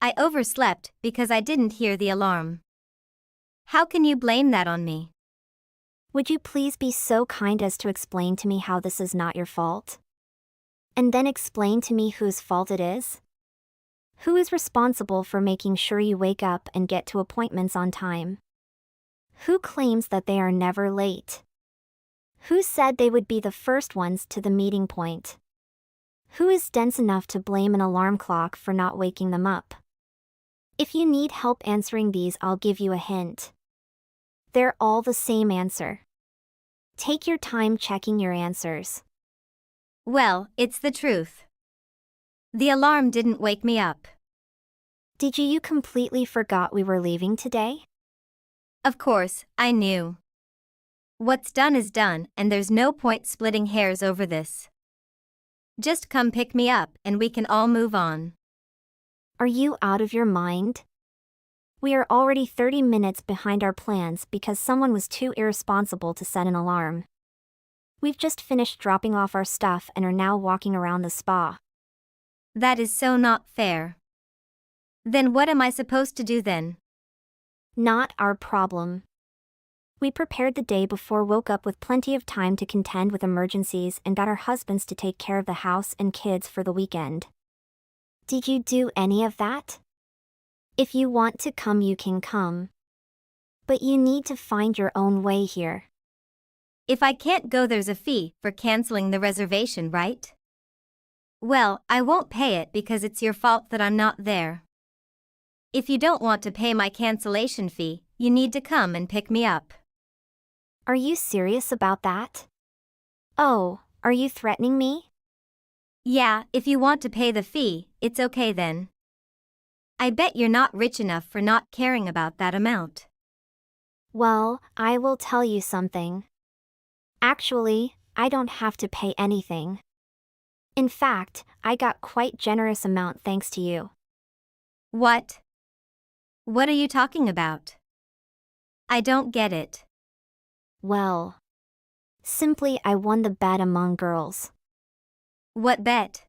I overslept because I didn't hear the alarm. How can you blame that on me? Would you please be so kind as to explain to me how this is not your fault? And then explain to me whose fault it is? Who is responsible for making sure you wake up and get to appointments on time? Who claims that they are never late? Who said they would be the first ones to the meeting point? Who is dense enough to blame an alarm clock for not waking them up? If you need help answering these, I'll give you a hint. They're all the same answer. Take your time checking your answers. Well, it's the truth. The alarm didn't wake me up. Did you completely forgot we were leaving today? Of course, I knew. What's done is done, and there's no point splitting hairs over this. Just come pick me up and we can all move on. Are you out of your mind? We are already 30 minutes behind our plans because someone was too irresponsible to set an alarm. We've just finished dropping off our stuff and are now walking around the spa. That is so not fair. Then what am I supposed to do then? Not our problem. We prepared the day before, woke up with plenty of time to contend with emergencies, and got our husbands to take care of the house and kids for the weekend. Did you do any of that? If you want to come, you can come. But you need to find your own way here. If I can't go, there's a fee for canceling the reservation, right? Well, I won't pay it because it's your fault that I'm not there. If you don't want to pay my cancellation fee, you need to come and pick me up. Are you serious about that? Oh, are you threatening me? Yeah, if you want to pay the fee, it's okay then. I bet you're not rich enough for not caring about that amount. Well, I will tell you something. Actually, I don't have to pay anything. In fact, I got quite generous amount thanks to you. What? What are you talking about? I don't get it. Well, simply I won the bet among girls. What bet?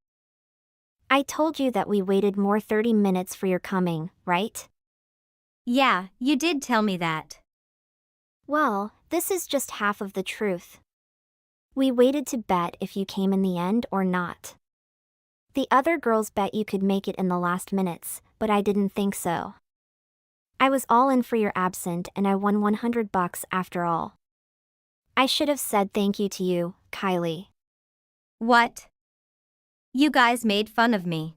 I told you that we waited more 30 minutes for your coming, right? Yeah, you did tell me that. Well, this is just half of the truth. We waited to bet if you came in the end or not. The other girls bet you could make it in the last minutes, but I didn't think so. I was all in for your absent and I won $100 after all. I should have said thank you to you, Kylie. What? You guys made fun of me.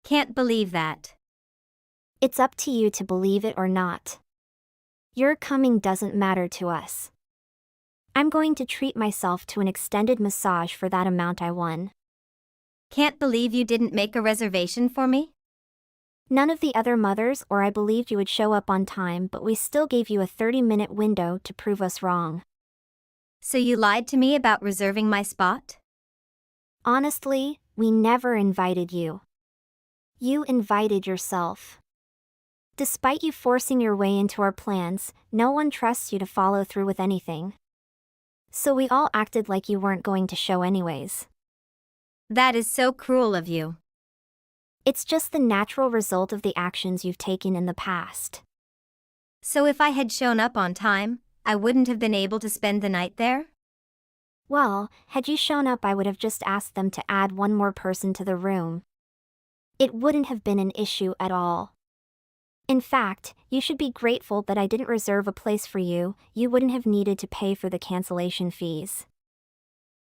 Can't believe that. It's up to you to believe it or not. Your coming doesn't matter to us. I'm going to treat myself to an extended massage for that amount I won. Can't believe you didn't make a reservation for me? None of the other mothers or I believed you would show up on time, but we still gave you a 30-minute window to prove us wrong. So you lied to me about reserving my spot? Honestly, we never invited you. You invited yourself. Despite you forcing your way into our plans, no one trusts you to follow through with anything. So we all acted like you weren't going to show anyways. That is so cruel of you. It's just the natural result of the actions you've taken in the past. So if I had shown up on time, I wouldn't have been able to spend the night there? Well, had you shown up, I would have just asked them to add one more person to the room. It wouldn't have been an issue at all. In fact, you should be grateful that I didn't reserve a place for you. You wouldn't have needed to pay for the cancellation fees.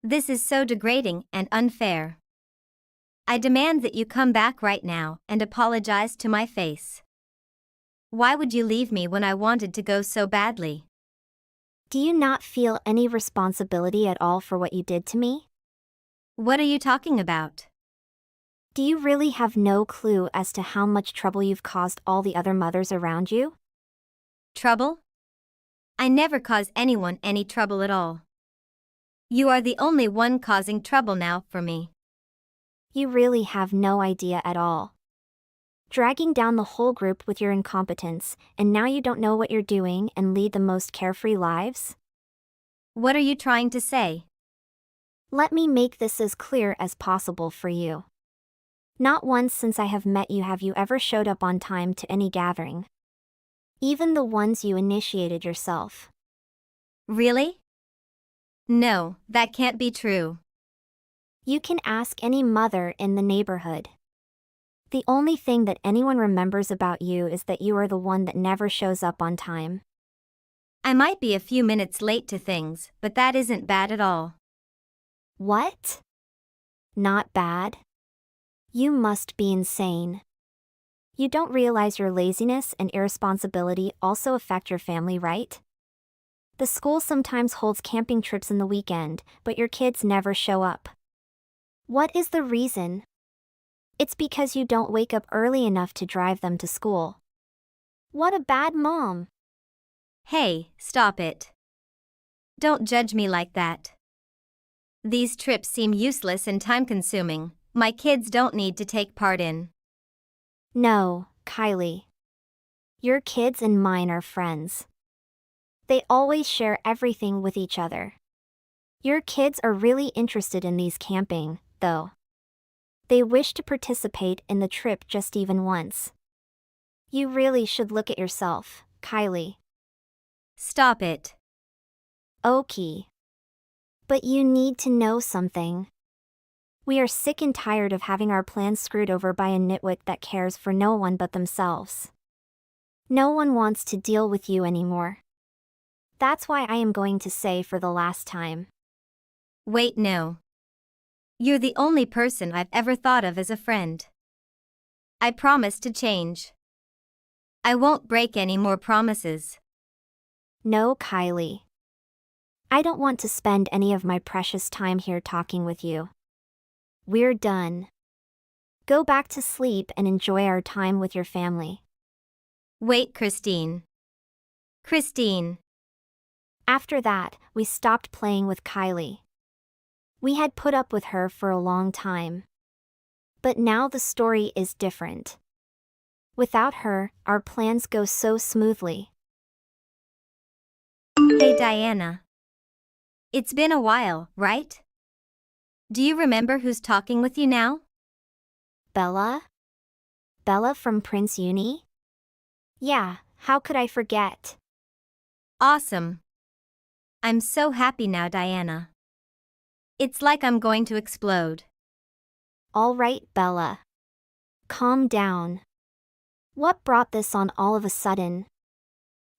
This is so degrading and unfair. I demand that you come back right now and apologize to my face. Why would you leave me when I wanted to go so badly? Do you not feel any responsibility at all for what you did to me? What are you talking about? Do you really have no clue as to how much trouble you've caused all the other mothers around you? Trouble? I never cause anyone any trouble at all. You are the only one causing trouble now for me. You really have no idea at all. Dragging down the whole group with your incompetence, and now you don't know what you're doing and lead the most carefree lives? What are you trying to say? Let me make this as clear as possible for you. Not once since I have met you have you ever showed up on time to any gathering. Even the ones you initiated yourself. Really? No, that can't be true. You can ask any mother in the neighborhood. The only thing that anyone remembers about you is that you are the one that never shows up on time. I might be a few minutes late to things, but that isn't bad at all. What? Not bad? You must be insane. You don't realize your laziness and irresponsibility also affect your family, right? The school sometimes holds camping trips in the weekend, but your kids never show up. What is the reason? It's because you don't wake up early enough to drive them to school. What a bad mom. Hey, stop it. Don't judge me like that. These trips seem useless and time-consuming. My kids don't need to take part in. No, Kylie. Your kids and mine are friends. They always share everything with each other. Your kids are really interested in these camping, though. They wish to participate in the trip just even once. You really should look at yourself, Kylie. Stop it. Okay. But you need to know something. We are sick and tired of having our plans screwed over by a nitwit that cares for no one but themselves. No one wants to deal with you anymore. That's why I am going to say for the last time. Wait, no. You're the only person I've ever thought of as a friend. I promise to change. I won't break any more promises. No, Kylie. I don't want to spend any of my precious time here talking with you. We're done. Go back to sleep and enjoy our time with your family. Wait, Christine. Christine. After that, we stopped playing with Kylie. We had put up with her for a long time. But now the story is different. Without her, our plans go so smoothly. Hey, Diana. It's been a while, right? Do you remember who's talking with you now? Bella? Bella from Prince Uni? Yeah, how could I forget? Awesome. I'm so happy now, Diana. It's like I'm going to explode. All right, Bella. Calm down. What brought this on all of a sudden?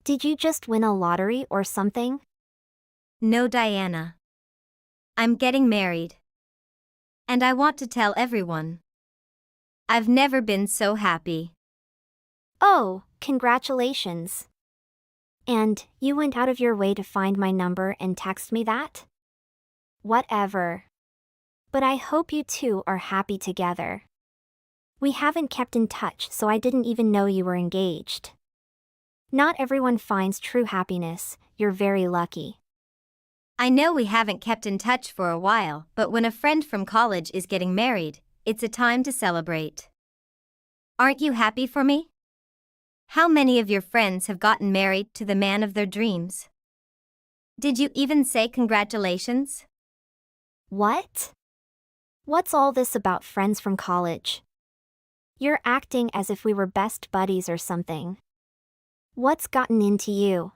Did you just win a lottery or something? No, Diana. I'm getting married. And I want to tell everyone. I've never been so happy. Oh, congratulations. And you went out of your way to find my number and text me that? Whatever. But I hope you two are happy together. We haven't kept in touch, so I didn't even know you were engaged. Not everyone finds true happiness. You're very lucky. I know we haven't kept in touch for a while, but when a friend from college is getting married, it's a time to celebrate. Aren't you happy for me? How many of your friends have gotten married to the man of their dreams? Did you even say congratulations? What? What's all this about friends from college? You're acting as if we were best buddies or something. What's gotten into you?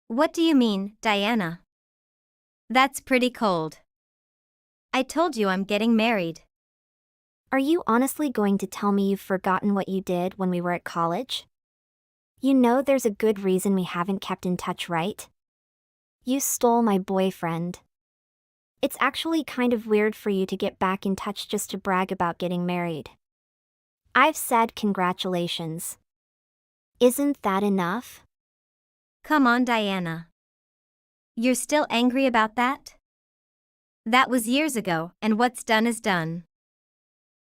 What do you mean, Diana? That's pretty cold. I told you I'm getting married. Are you honestly going to tell me you've forgotten what you did when we were at college? You know there's a good reason we haven't kept in touch, right? You stole my boyfriend. It's actually kind of weird for you to get back in touch just to brag about getting married. I've said congratulations. Isn't that enough? Come on, Diana. You're still angry about that? That was years ago, and what's done is done.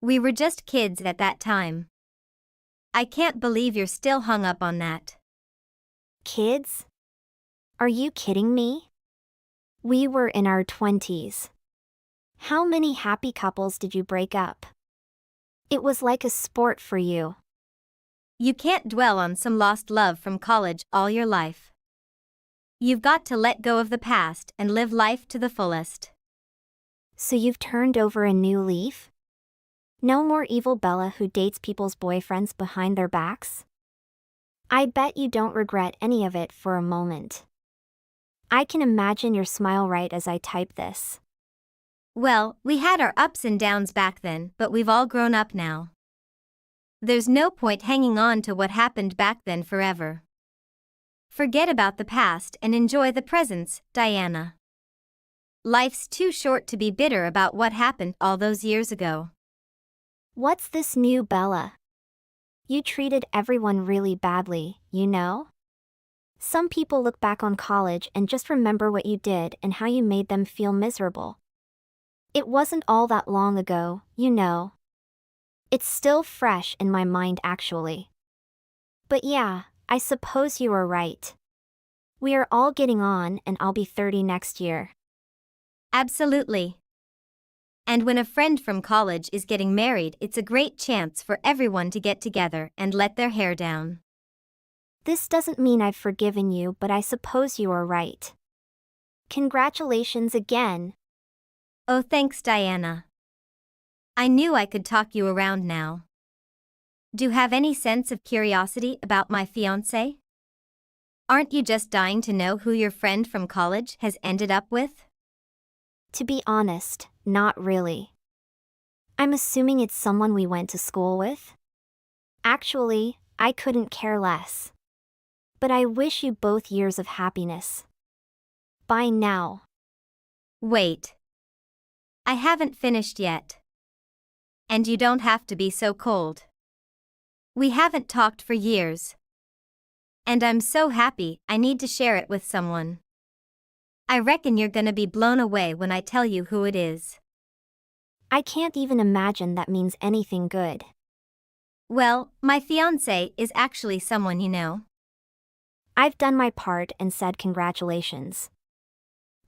We were just kids at that time. I can't believe you're still hung up on that. Kids? Are you kidding me? We were in our 20s. How many happy couples did you break up? It was like a sport for you. You can't dwell on some lost love from college all your life. You've got to let go of the past and live life to the fullest. So you've turned over a new leaf? No more evil Bella who dates people's boyfriends behind their backs? I bet you don't regret any of it for a moment. I can imagine your smile right as I type this. Well, we had our ups and downs back then, but we've all grown up now. There's no point hanging on to what happened back then forever. Forget about the past and enjoy the present, Diana. Life's too short to be bitter about what happened all those years ago. What's this new Bella? You treated everyone really badly, you know? Some people look back on college and just remember what you did and how you made them feel miserable. It wasn't all that long ago, you know. It's still fresh in my mind actually. But yeah, I suppose you are right. We are all getting on and I'll be 30 next year. Absolutely. And when a friend from college is getting married, it's a great chance for everyone to get together and let their hair down. This doesn't mean I've forgiven you, but I suppose you are right. Congratulations again. Oh, thanks, Diana. I knew I could talk you around now. Do you have any sense of curiosity about my fiancé? Aren't you just dying to know who your friend from college has ended up with? To be honest, not really. I'm assuming it's someone we went to school with. Actually, I couldn't care less. But I wish you both years of happiness. Bye now. Wait. I haven't finished yet. And you don't have to be so cold. We haven't talked for years. And I'm so happy I need to share it with someone. I reckon you're gonna be blown away when I tell you who it is. I can't even imagine that means anything good. Well, my fiancé is actually someone you know. I've done my part and said congratulations.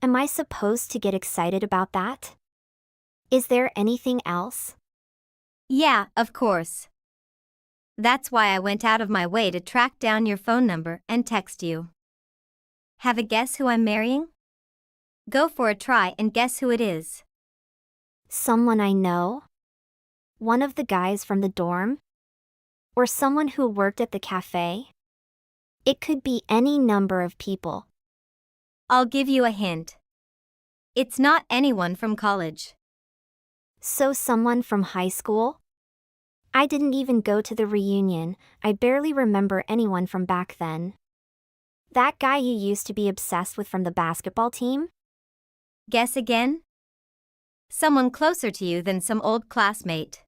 Am I supposed to get excited about that? Is there anything else? Yeah, of course. That's why I went out of my way to track down your phone number and text you. Have a guess who I'm marrying? Go for a try and guess who it is. Someone I know? One of the guys from the dorm? Or someone who worked at the cafe? It could be any number of people. I'll give you a hint. It's not anyone from college. So someone from high school? I didn't even go to the reunion, I barely remember anyone from back then. That guy you used to be obsessed with from the basketball team? Guess again? Someone closer to you than some old classmate.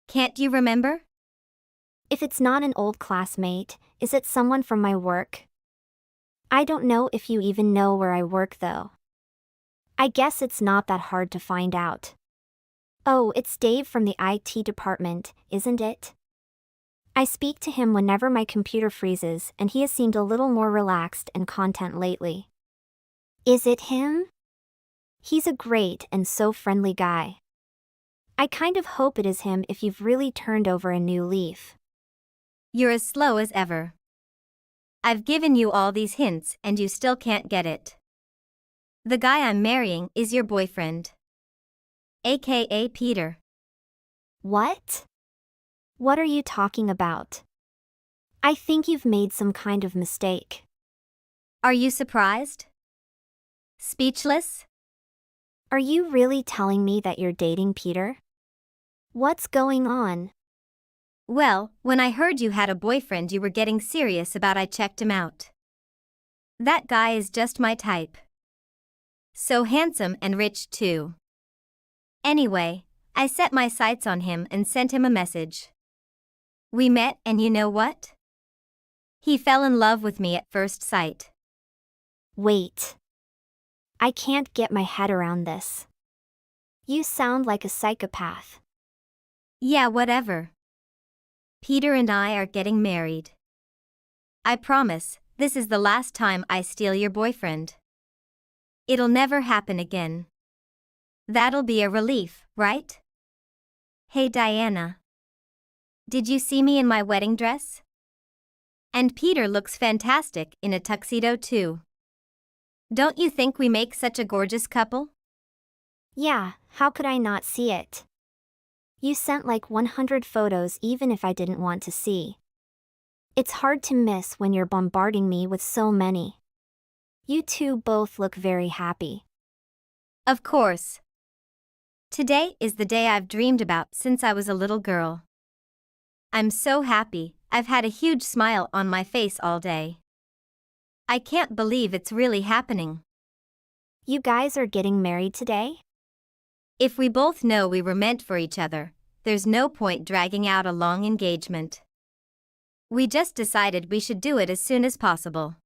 Can't you remember? If it's not an old classmate, is it someone from my work? I don't know if you even know where I work though. I guess it's not that hard to find out. Oh, it's Dave from the IT department, isn't it? I speak to him whenever my computer freezes and he has seemed a little more relaxed and content lately. Is it him? He's a great and so friendly guy. I kind of hope it is him if you've really turned over a new leaf. You're as slow as ever. I've given you all these hints and you still can't get it. The guy I'm marrying is your boyfriend. AKA Peter. What? What are you talking about? I think you've made some kind of mistake. Are you surprised? Speechless? Are you really telling me that you're dating Peter? What's going on? Well, when I heard you had a boyfriend you were getting serious about, I checked him out. That guy is just my type. So handsome and rich too. Anyway, I set my sights on him and sent him a message. We met and you know what? He fell in love with me at first sight. Wait. I can't get my head around this. You sound like a psychopath. Yeah, whatever. Peter and I are getting married. I promise, this is the last time I steal your boyfriend. It'll never happen again. That'll be a relief, right? Hey Diana. Did you see me in my wedding dress? And Peter looks fantastic in a tuxedo too. Don't you think we make such a gorgeous couple? Yeah, how could I not see it? You sent like 100 photos even if I didn't want to see. It's hard to miss when you're bombarding me with so many. You two both look very happy. Of course. Today is the day I've dreamed about since I was a little girl. I'm so happy, I've had a huge smile on my face all day. I can't believe it's really happening. You guys are getting married today? If we both know we were meant for each other, there's no point dragging out a long engagement. We just decided we should do it as soon as possible.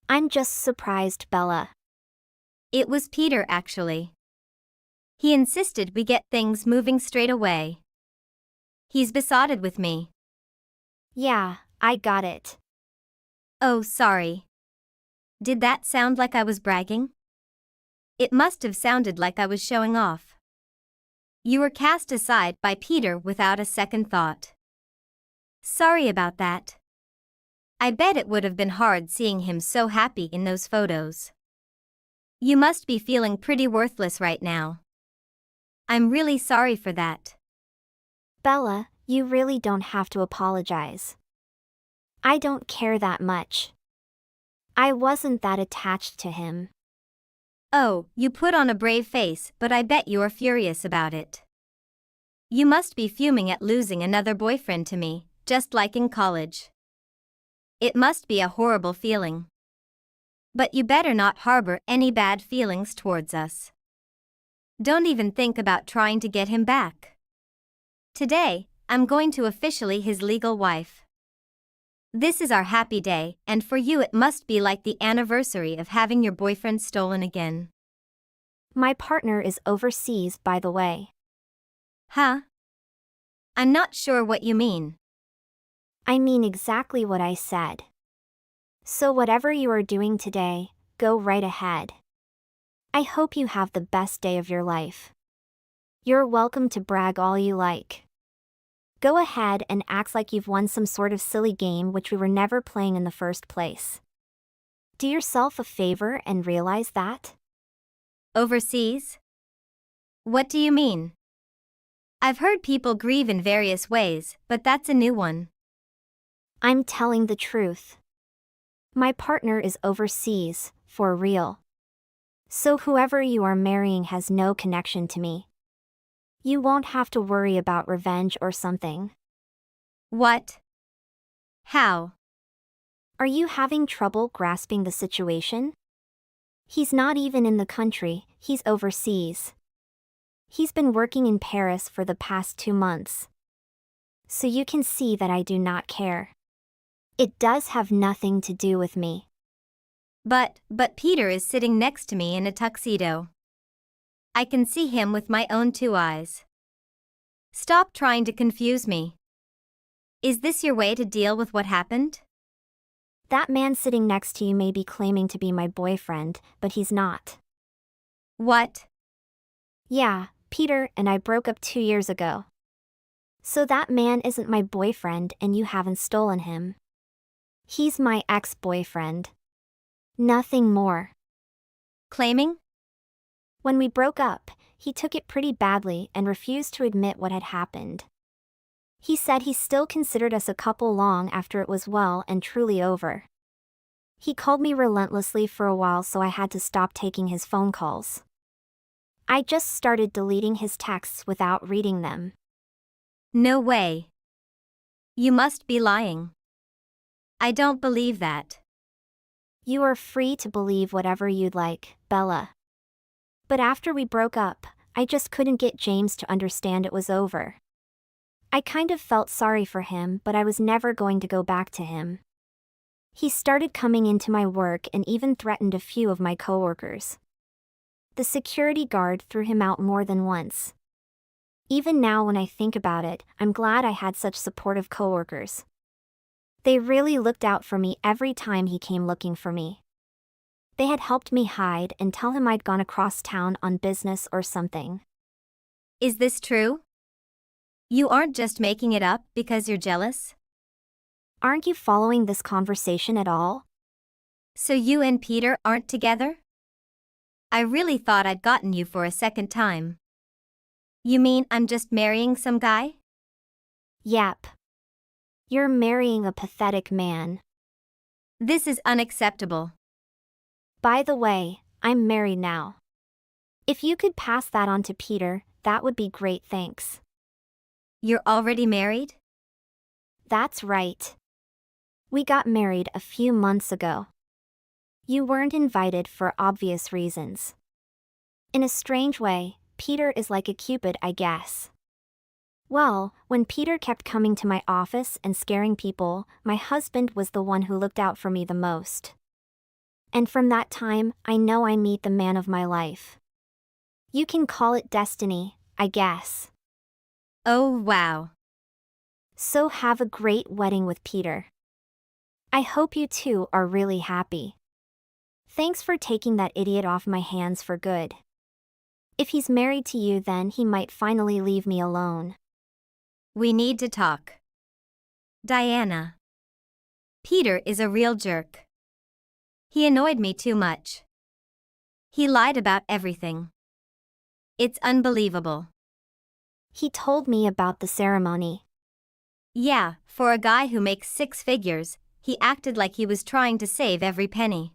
I'm just surprised, Bella. It was Peter, actually. He insisted we get things moving straight away. He's besotted with me. Yeah, I got it. Oh, sorry. Did that sound like I was bragging? It must have sounded like I was showing off. You were cast aside by Peter without a second thought. Sorry about that. I bet it would have been hard seeing him so happy in those photos. You must be feeling pretty worthless right now. I'm really sorry for that. Bella, you really don't have to apologize. I don't care that much. I wasn't that attached to him. Oh, you put on a brave face, but I bet you are furious about it. You must be fuming at losing another boyfriend to me, just like in college. It must be a horrible feeling. But you better not harbor any bad feelings towards us. Don't even think about trying to get him back. Today, I'm going to officially his legal wife. This is our happy day, and for you it must be like the anniversary of having your boyfriend stolen again. My partner is overseas, by the way. Huh? I'm not sure what you mean. I mean exactly what I said. So whatever you are doing today, go right ahead. I hope you have the best day of your life. You're welcome to brag all you like. Go ahead and act like you've won some sort of silly game which we were never playing in the first place. Do yourself a favor and realize that. Overseas? What do you mean? I've heard people grieve in various ways, but that's a new one. I'm telling the truth. My partner is overseas, for real. So whoever you are marrying has no connection to me. You won't have to worry about revenge or something. What? How? Are you having trouble grasping the situation? He's not even in the country, he's overseas. He's been working in Paris for the past 2 months. So you can see that I do not care. It does have nothing to do with me. But Peter is sitting next to me in a tuxedo. I can see him with my own 2 eyes. Stop trying to confuse me. Is this your way to deal with what happened? That man sitting next to you may be claiming to be my boyfriend, but he's not. What? Yeah, Peter and I broke up 2 years ago. So that man isn't my boyfriend and you haven't stolen him. He's my ex-boyfriend. Nothing more. Claiming? When we broke up, he took it pretty badly and refused to admit what had happened. He said he still considered us a couple long after it was well and truly over. He called me relentlessly for a while, so I had to stop taking his phone calls. I just started deleting his texts without reading them. No way. You must be lying. I don't believe that. You are free to believe whatever you'd like, Bella. But after we broke up, I just couldn't get James to understand it was over. I kind of felt sorry for him, but I was never going to go back to him. He started coming into my work and even threatened a few of my coworkers. The security guard threw him out more than once. Even now when I think about it, I'm glad I had such supportive coworkers. They really looked out for me every time he came looking for me. They had helped me hide and tell him I'd gone across town on business or something. Is this true? You aren't just making it up because you're jealous? Aren't you following this conversation at all? So you and Peter aren't together? I really thought I'd gotten you for a second time. You mean I'm just marrying some guy? Yep. You're marrying a pathetic man. This is unacceptable. By the way, I'm married now. If you could pass that on to Peter, that would be great, thanks. You're already married? That's right. We got married a few months ago. You weren't invited for obvious reasons. In a strange way, Peter is like a Cupid, I guess. Well, when Peter kept coming to my office and scaring people, my husband was the one who looked out for me the most. And from that time, I know I meet the man of my life. You can call it destiny, I guess. Oh, wow. So have a great wedding with Peter. I hope you two are really happy. Thanks for taking that idiot off my hands for good. If he's married to you, then he might finally leave me alone. We need to talk. Diana. Peter is a real jerk. He annoyed me too much. He lied about everything. It's unbelievable. He told me about the ceremony. Yeah, for a guy who makes 6 figures, he acted like he was trying to save every penny.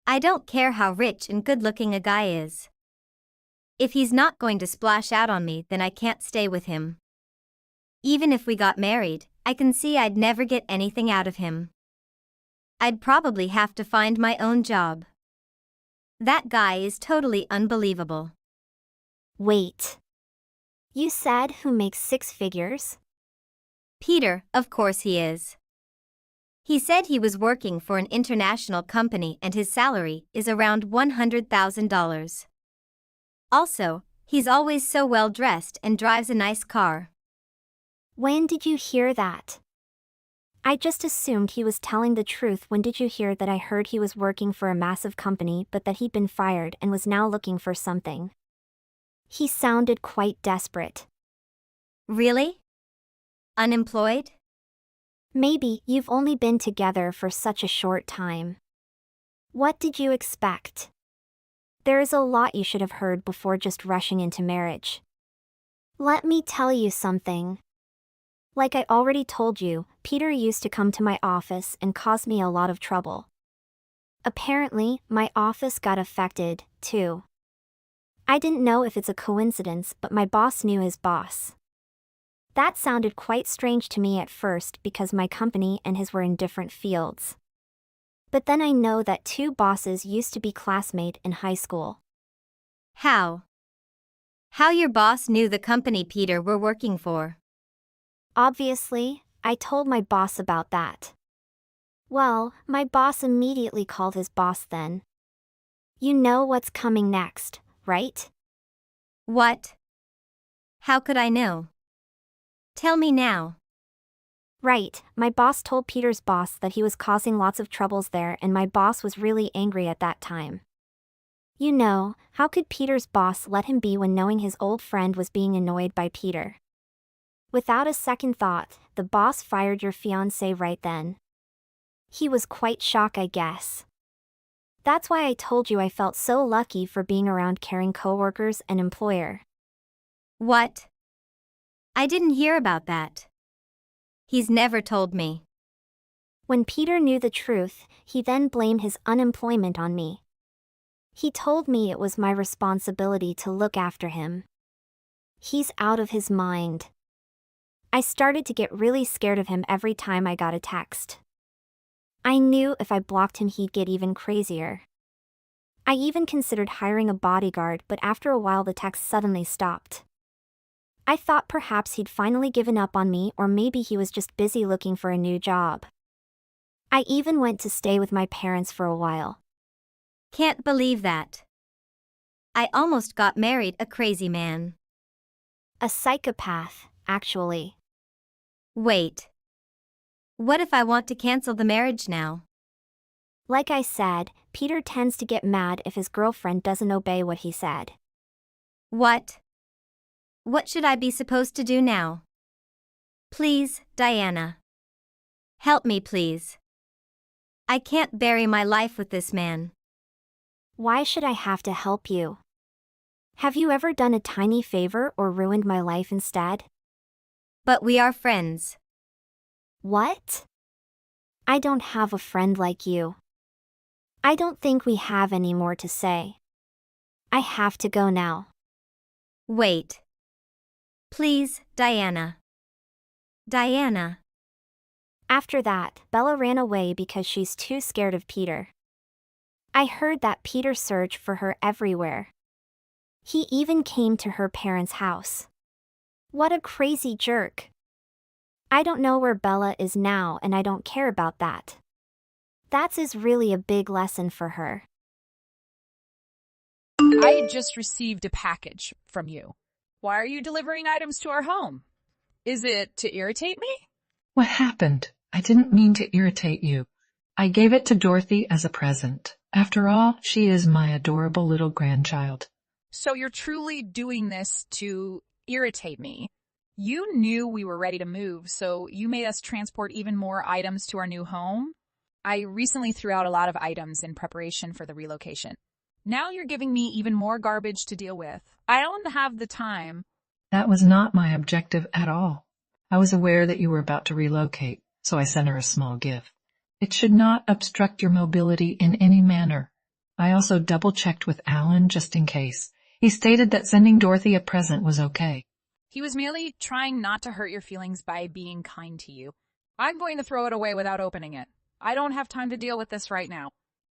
I don't care how rich and good-looking a guy is. If he's not going to splash out on me, then I can't stay with him. Even if we got married, I can see I'd never get anything out of him. I'd probably have to find my own job. That guy is totally unbelievable. Wait. You said who makes 6 figures? Peter, of course he is. He said he was working for an international company and his salary is around $100,000. Also, he's always so well dressed and drives a nice car. When did you hear that? I just assumed he was telling the truth. When did you hear that? I heard he was working for a massive company but that he'd been fired and was now looking for something. He sounded quite desperate. Really? Unemployed? Maybe you've only been together for such a short time. What did you expect? There is a lot you should have heard before just rushing into marriage. Let me tell you something. Like I already told you, Peter used to come to my office and cause me a lot of trouble. Apparently, my office got affected, too. I didn't know if it's a coincidence, but my boss knew his boss. That sounded quite strange to me at first because my company and his were in different fields. But then I know that 2 bosses used to be classmates in high school. How? How your boss knew the company Peter were working for? Obviously, I told my boss about that. Well, my boss immediately called his boss then. You know what's coming next, right? What? How could I know? Tell me now. Right, my boss told Peter's boss that he was causing lots of troubles there and my boss was really angry at that time. You know, how could Peter's boss let him be when knowing his old friend was being annoyed by Peter? Without a second thought, the boss fired your fiancé right then. He was quite shocked, I guess. That's why I told you I felt so lucky for being around caring coworkers and employer. What? I didn't hear about that. He's never told me. When Peter knew the truth, he then blamed his unemployment on me. He told me it was my responsibility to look after him. He's out of his mind. I started to get really scared of him every time I got a text. I knew if I blocked him he'd get even crazier. I even considered hiring a bodyguard, but after a while the texts suddenly stopped. I thought perhaps he'd finally given up on me, or maybe he was just busy looking for a new job. I even went to stay with my parents for a while. Can't believe that. I almost got married a crazy man. A psychopath, actually. Wait. What if I want to cancel the marriage now? Like I said, Peter tends to get mad if his girlfriend doesn't obey what he said. What? What should I be supposed to do now? Please, Diana. Help me, please. I can't bury my life with this man. Why should I have to help you? Have you ever done a tiny favor or ruined my life instead? But we are friends. What? I don't have a friend like you. I don't think we have any more to say. I have to go now. Wait. Please, Diana. Diana. After that, Bella ran away because she's too scared of Peter. I heard that Peter searched for her everywhere. He even came to her parents' house. What a crazy jerk. I don't know where Bella is now and I don't care about that. That is really a big lesson for her. I just received a package from you. Why are you delivering items to our home? Is it to irritate me? What happened? I didn't mean to irritate you. I gave it to Dorothy as a present. After all, she is my adorable little grandchild. So you're truly doing this to irritate me. You knew we were ready to move, so you made us transport even more items to our new home. I recently threw out a lot of items in preparation for the relocation. Now you're giving me even more garbage to deal with. I don't have the time. That was not my objective at all. I was aware that you were about to relocate, so I sent her a small gift. It should not obstruct your mobility in any manner. I also double-checked with Alan just in case. He stated that sending Dorothy a present was okay. He was merely trying not to hurt your feelings by being kind to you. I'm going to throw it away without opening it. I don't have time to deal with this right now.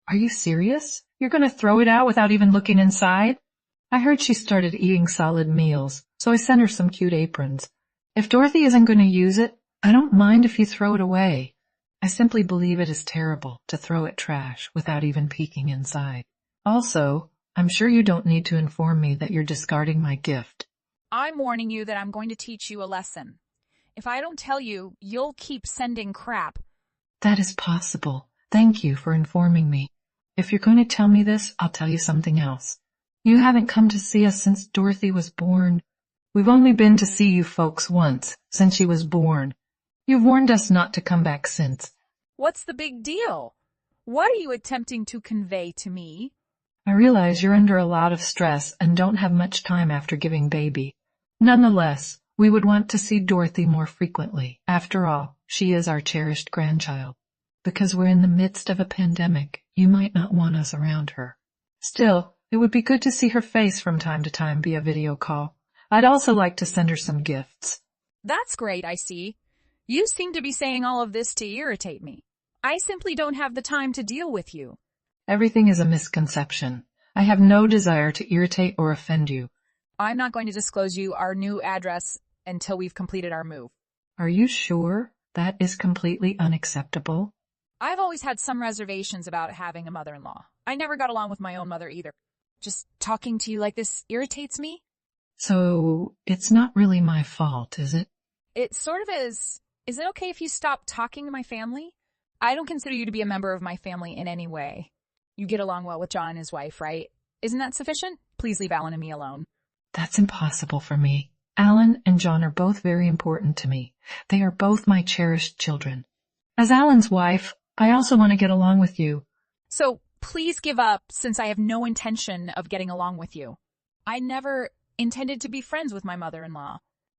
Are you serious? You're going to throw it out without even looking inside? I heard she started eating solid meals, so I sent her some cute aprons. If Dorothy isn't going to use it, I don't mind if you throw it away. I simply believe it is terrible to throw it trash without even peeking inside. Also, I'm sure you don't need to inform me that you're discarding my gift. I'm warning you that I'm going to teach you a lesson. If I don't tell you, you'll keep sending crap. That is possible. Thank you for informing me. If you're going to tell me this, I'll tell you something else. You haven't come to see us since Dorothy was born. We've only been to see you folks once, since she was born. You've warned us not to come back since. What's the big deal? What are you attempting to convey to me? I realize you're under a lot of stress and don't have much time after giving baby. Nonetheless, we would want to see Dorothy more frequently. After all, she is our cherished grandchild. Because we're in the midst of a pandemic, you might not want us around her. Still, it would be good to see her face from time to time via video call. I'd also like to send her some gifts. That's great, I see. You seem to be saying all of this to irritate me. I simply don't have the time to deal with you. Everything is a misconception. I have no desire to irritate or offend you. I'm not going to disclose you our new address until we've completed our move. Are you sure? That is completely unacceptable. I've always had some reservations about having a mother-in-law. I never got along with my own mother either. Just talking to you like this irritates me. So, it's not really my fault, is it? It sort of is. Is it okay if you stop talking to my family? I don't consider you to be a member of my family in any way. You get along well with John and his wife, right? Isn't that sufficient? Please leave Alan and me alone. That's impossible for me. Alan and John are both very important to me. They are both my cherished children. As Alan's wife, I also want to get along with you. So please give up, since I have no intention of getting along with you. I never intended to be friends with my mother-in-law.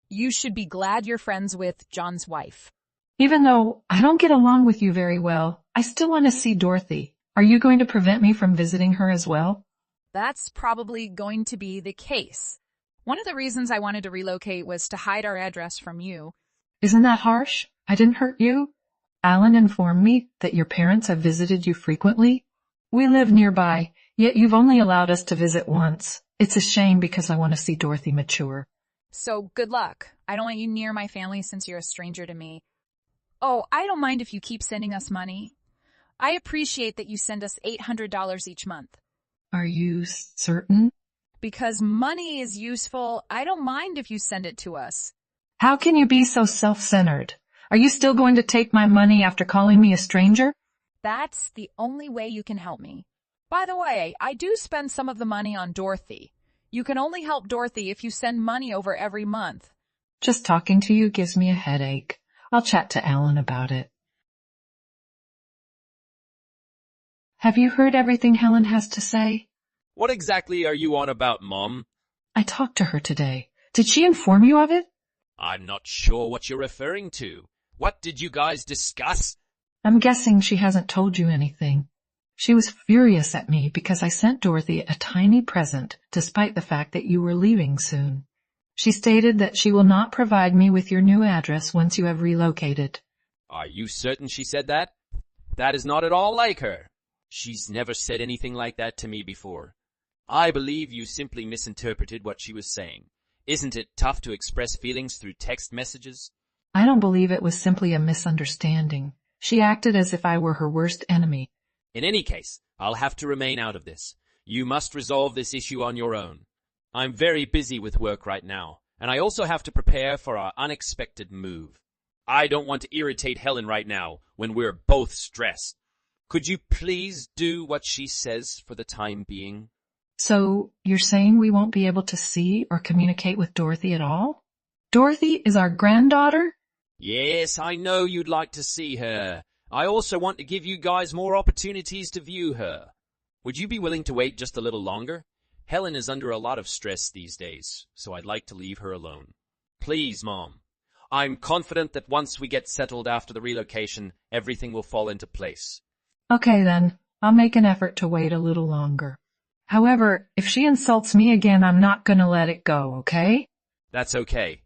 You should be glad you're friends with John's wife. Even though I don't get along with you very well, I still want to see Dorothy. Are you going to prevent me from visiting her as well? That's probably going to be the case. One of the reasons I wanted to relocate was to hide our address from you. Isn't that harsh? I didn't hurt you. Alan informed me that your parents have visited you frequently. We live nearby, yet you've only allowed us to visit once. It's a shame because I want to see Dorothy mature. So good luck. I don't want you near my family since you're a stranger to me. Oh, I don't mind if you keep sending us money. I appreciate that you send us $800 each month. Are you certain? Because money is useful, I don't mind if you send it to us. How can you be so self-centered? Are you still going to take my money after calling me a stranger? That's the only way you can help me. By the way, I do spend some of the money on Dorothy. You can only help Dorothy if you send money over every month. Just talking to you gives me a headache. I'll chat to Alan about it. Have you heard everything Helen has to say? What exactly are you on about, Mom? I talked to her today. Did she inform you of it? I'm not sure what you're referring to. What did you guys discuss? I'm guessing she hasn't told you anything. She was furious at me because I sent Dorothy a tiny present despite the fact that you were leaving soon. She stated that she will not provide me with your new address once you have relocated. Are you certain she said that? That is not at all like her. She's never said anything like that to me before. I believe you simply misinterpreted what she was saying. Isn't it tough to express feelings through text messages? I don't believe it was simply a misunderstanding. She acted as if I were her worst enemy. In any case, I'll have to remain out of this. You must resolve this issue on your own. I'm very busy with work right now, and I also have to prepare for our unexpected move. I don't want to irritate Helen right now when we're both stressed. Could you please do what she says for the time being? So, you're saying we won't be able to see or communicate with Dorothy at all? Dorothy is our granddaughter? Yes, I know you'd like to see her. I also want to give you guys more opportunities to view her. Would you be willing to wait just a little longer? Helen is under a lot of stress these days, so I'd like to leave her alone. Please, Mom. I'm confident that once we get settled after the relocation, everything will fall into place. Okay then, I'll make an effort to wait a little longer. However, if she insults me again, I'm not gonna let it go, okay? That's okay.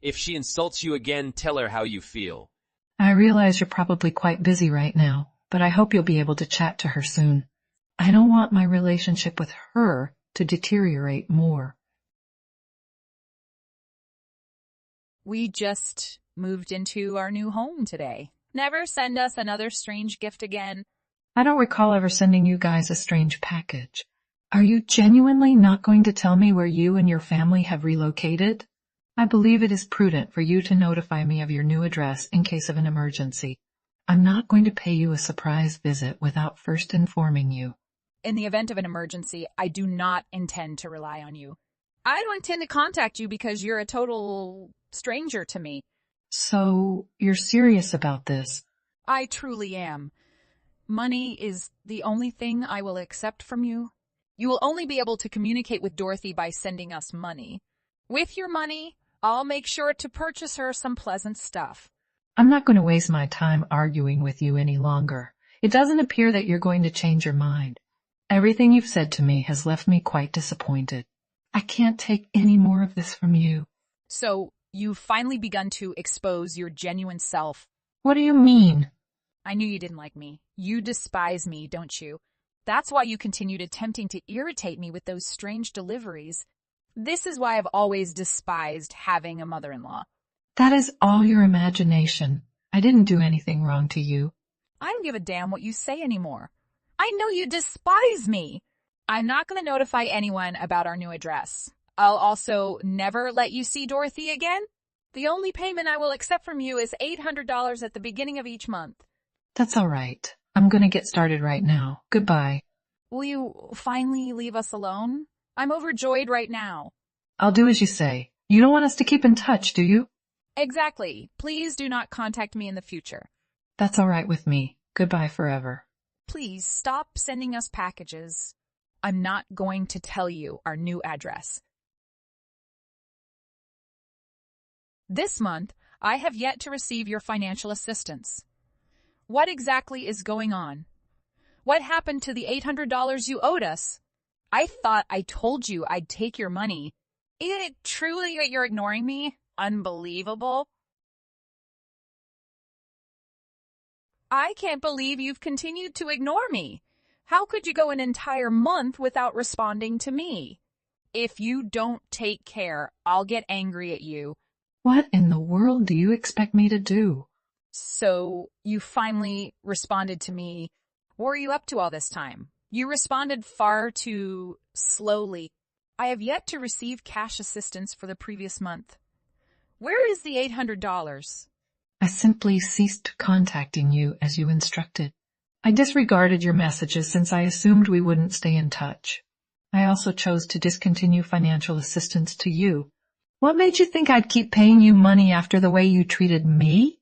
If she insults you again, tell her how you feel. I realize you're probably quite busy right now, but I hope you'll be able to chat to her soon. I don't want my relationship with her to deteriorate more. We just moved into our new home today. Never send us another strange gift again. I don't recall ever sending you guys a strange package. Are you genuinely not going to tell me where you and your family have relocated? I believe it is prudent for you to notify me of your new address in case of an emergency. I'm not going to pay you a surprise visit without first informing you. In the event of an emergency, I do not intend to rely on you. I don't intend to contact you because you're a total stranger to me. So, you're serious about this? I truly am. Money is the only thing I will accept from you. You will only be able to communicate with Dorothy by sending us money. With your money, I'll make sure to purchase her some pleasant stuff. I'm not going to waste my time arguing with you any longer. It doesn't appear that you're going to change your mind. Everything you've said to me has left me quite disappointed. I can't take any more of this from you. So, you've finally begun to expose your genuine self. What do you mean? I knew you didn't like me. You despise me, don't you? That's why you continued attempting to irritate me with those strange deliveries. This is why I've always despised having a mother-in-law. That is all your imagination. I didn't do anything wrong to you. I don't give a damn what you say anymore. I know you despise me. I'm not going to notify anyone about our new address. I'll also never let you see Dorothy again. The only payment I will accept from you is $800 at the beginning of each month. That's all right. I'm going to get started right now. Goodbye. Will you finally leave us alone? I'm overjoyed right now. I'll do as you say. You don't want us to keep in touch, do you? Exactly. Please do not contact me in the future. That's all right with me. Goodbye forever. Please stop sending us packages. I'm not going to tell you our new address. This month, I have yet to receive your financial assistance. What exactly is going on? What happened to the $800 you owed us? I thought I told you I'd take your money. Is it truly that you're ignoring me? Unbelievable. I can't believe you've continued to ignore me. How could you go an entire month without responding to me? If you don't take care, I'll get angry at you. What in the world do you expect me to do? So, you finally responded to me. What were you up to all this time? You responded far too slowly. I have yet to receive cash assistance for the previous month. Where is the $800? I simply ceased contacting you as you instructed. I disregarded your messages since I assumed we wouldn't stay in touch. I also chose to discontinue financial assistance to you. What made you think I'd keep paying you money after the way you treated me?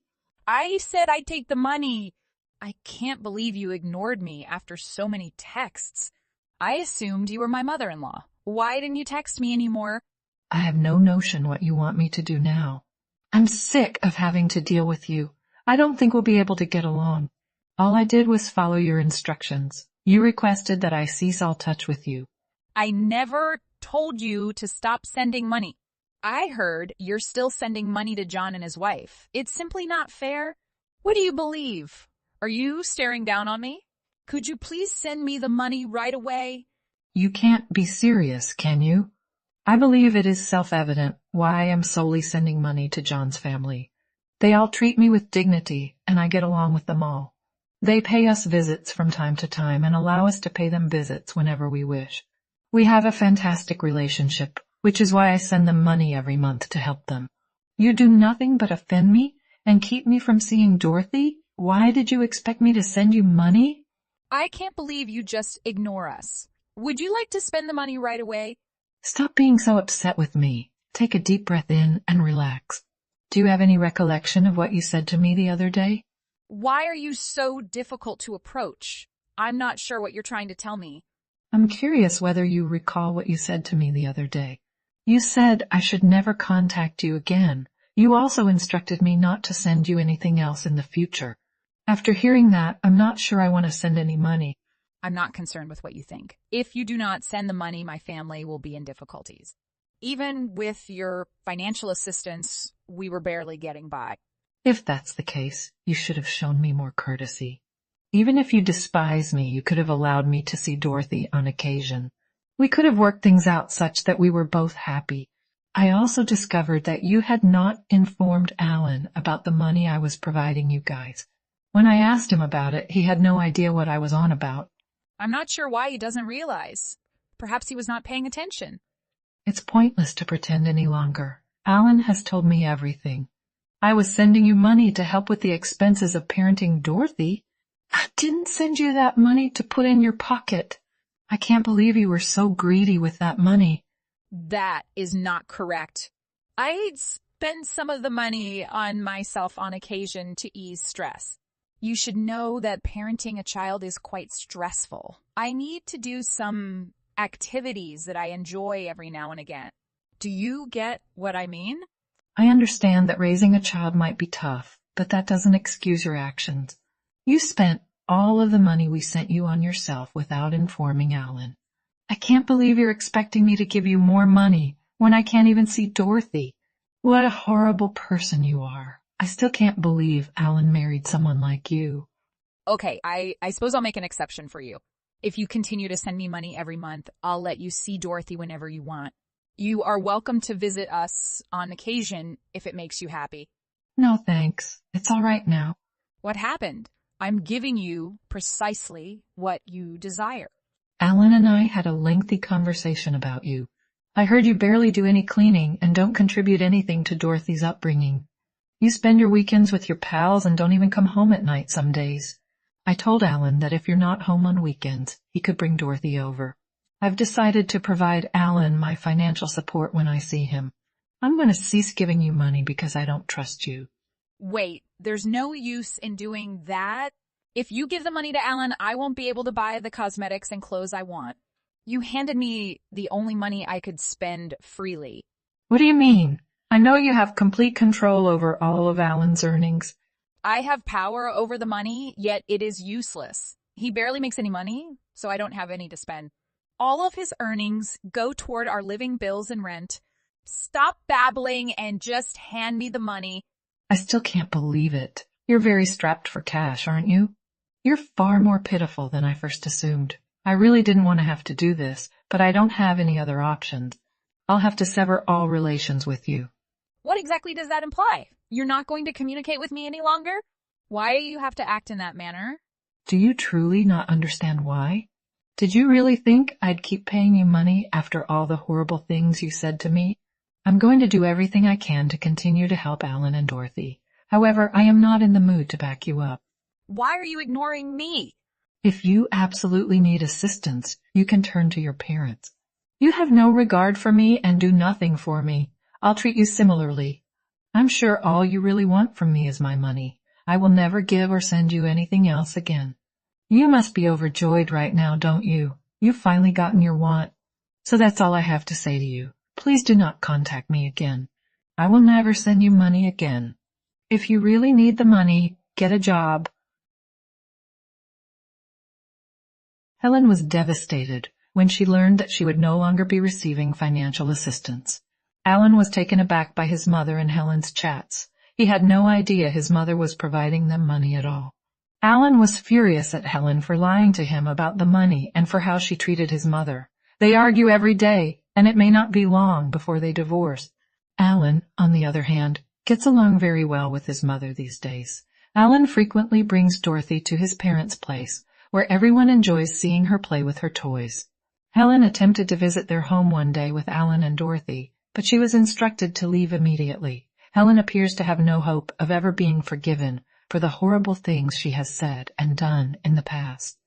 I said I'd take the money. I can't believe you ignored me after so many texts. I assumed you were my mother-in-law. Why didn't you text me anymore? I have no notion what you want me to do now. I'm sick of having to deal with you. I don't think we'll be able to get along. All I did was follow your instructions. You requested that I cease all touch with you. I never told you to stop sending money. I heard you're still sending money to John and his wife. It's simply not fair. What do you believe? Are you staring down on me? Could you please send me the money right away? You can't be serious, can you? I believe it is self-evident why I am solely sending money to John's family. They all treat me with dignity, and I get along with them all. They pay us visits from time to time and allow us to pay them visits whenever we wish. We have a fantastic relationship, which is why I send them money every month to help them. You do nothing but offend me and keep me from seeing Dorothy? Why did you expect me to send you money? I can't believe you just ignore us. Would you like to spend the money right away? Stop being so upset with me. Take a deep breath in and relax. Do you have any recollection of what you said to me the other day? Why are you so difficult to approach? I'm not sure what you're trying to tell me. I'm curious whether you recall what you said to me the other day. You said I should never contact you again. You also instructed me not to send you anything else in the future. After hearing that, I'm not sure I want to send any money. I'm not concerned with what you think. If you do not send the money, my family will be in difficulties. Even with your financial assistance, we were barely getting by. If that's the case, you should have shown me more courtesy. Even if you despise me, you could have allowed me to see Dorothy on occasion. We could have worked things out such that we were both happy. I also discovered that you had not informed Alan about the money I was providing you guys. When I asked him about it, he had no idea what I was on about. I'm not sure why he doesn't realize. Perhaps he was not paying attention. It's pointless to pretend any longer. Alan has told me everything. I was sending you money to help with the expenses of parenting Dorothy. I didn't send you that money to put in your pocket. I can't believe you were so greedy with that money. That is not correct. I spend some of the money on myself on occasion to ease stress. You should know that parenting a child is quite stressful. I need to do some activities that I enjoy every now and again. Do you get what I mean? I understand that raising a child might be tough, but that doesn't excuse your actions. You spent all of the money we sent you on yourself without informing Alan. I can't believe you're expecting me to give you more money when I can't even see Dorothy. What a horrible person you are. I still can't believe Alan married someone like you. Okay, I suppose I'll make an exception for you. If you continue to send me money every month, I'll let you see Dorothy whenever you want. You are welcome to visit us on occasion if it makes you happy. No, thanks. It's all right now. What happened? I'm giving you precisely what you desire. Alan and I had a lengthy conversation about you. I heard you barely do any cleaning and don't contribute anything to Dorothy's upbringing. You spend your weekends with your pals and don't even come home at night some days. I told Alan that if you're not home on weekends, he could bring Dorothy over. I've decided to provide Alan my financial support when I see him. I'm going to cease giving you money because I don't trust you. Wait, there's no use in doing that? If you give the money to Alan, I won't be able to buy the cosmetics and clothes I want. You handed me the only money I could spend freely. What do you mean? I know you have complete control over all of Alan's earnings. I have power over the money, yet it is useless. He barely makes any money, so I don't have any to spend. All of his earnings go toward our living bills and rent. Stop babbling and just hand me the money. I still can't believe it. You're very strapped for cash, aren't you? You're far more pitiful than I first assumed. I really didn't want to have to do this, but I don't have any other options. I'll have to sever all relations with you. What exactly does that imply? You're not going to communicate with me any longer? Why do you have to act in that manner? Do you truly not understand why? Did you really think I'd keep paying you money after all the horrible things you said to me? I'm going to do everything I can to continue to help Alan and Dorothy. However, I am not in the mood to back you up. Why are you ignoring me? If you absolutely need assistance, you can turn to your parents. You have no regard for me and do nothing for me. I'll treat you similarly. I'm sure all you really want from me is my money. I will never give or send you anything else again. You must be overjoyed right now, don't you? You've finally gotten your want. So that's all I have to say to you. Please do not contact me again. I will never send you money again. If you really need the money, get a job. Helen was devastated when she learned that she would no longer be receiving financial assistance. Alan was taken aback by his mother and Helen's chats. He had no idea his mother was providing them money at all. Alan was furious at Helen for lying to him about the money and for how she treated his mother. They argue every day, and it may not be long before they divorce. Alan, on the other hand, gets along very well with his mother these days. Alan frequently brings Dorothy to his parents' place, where everyone enjoys seeing her play with her toys. Helen attempted to visit their home one day with Alan and Dorothy, but she was instructed to leave immediately. Helen appears to have no hope of ever being forgiven for the horrible things she has said and done in the past.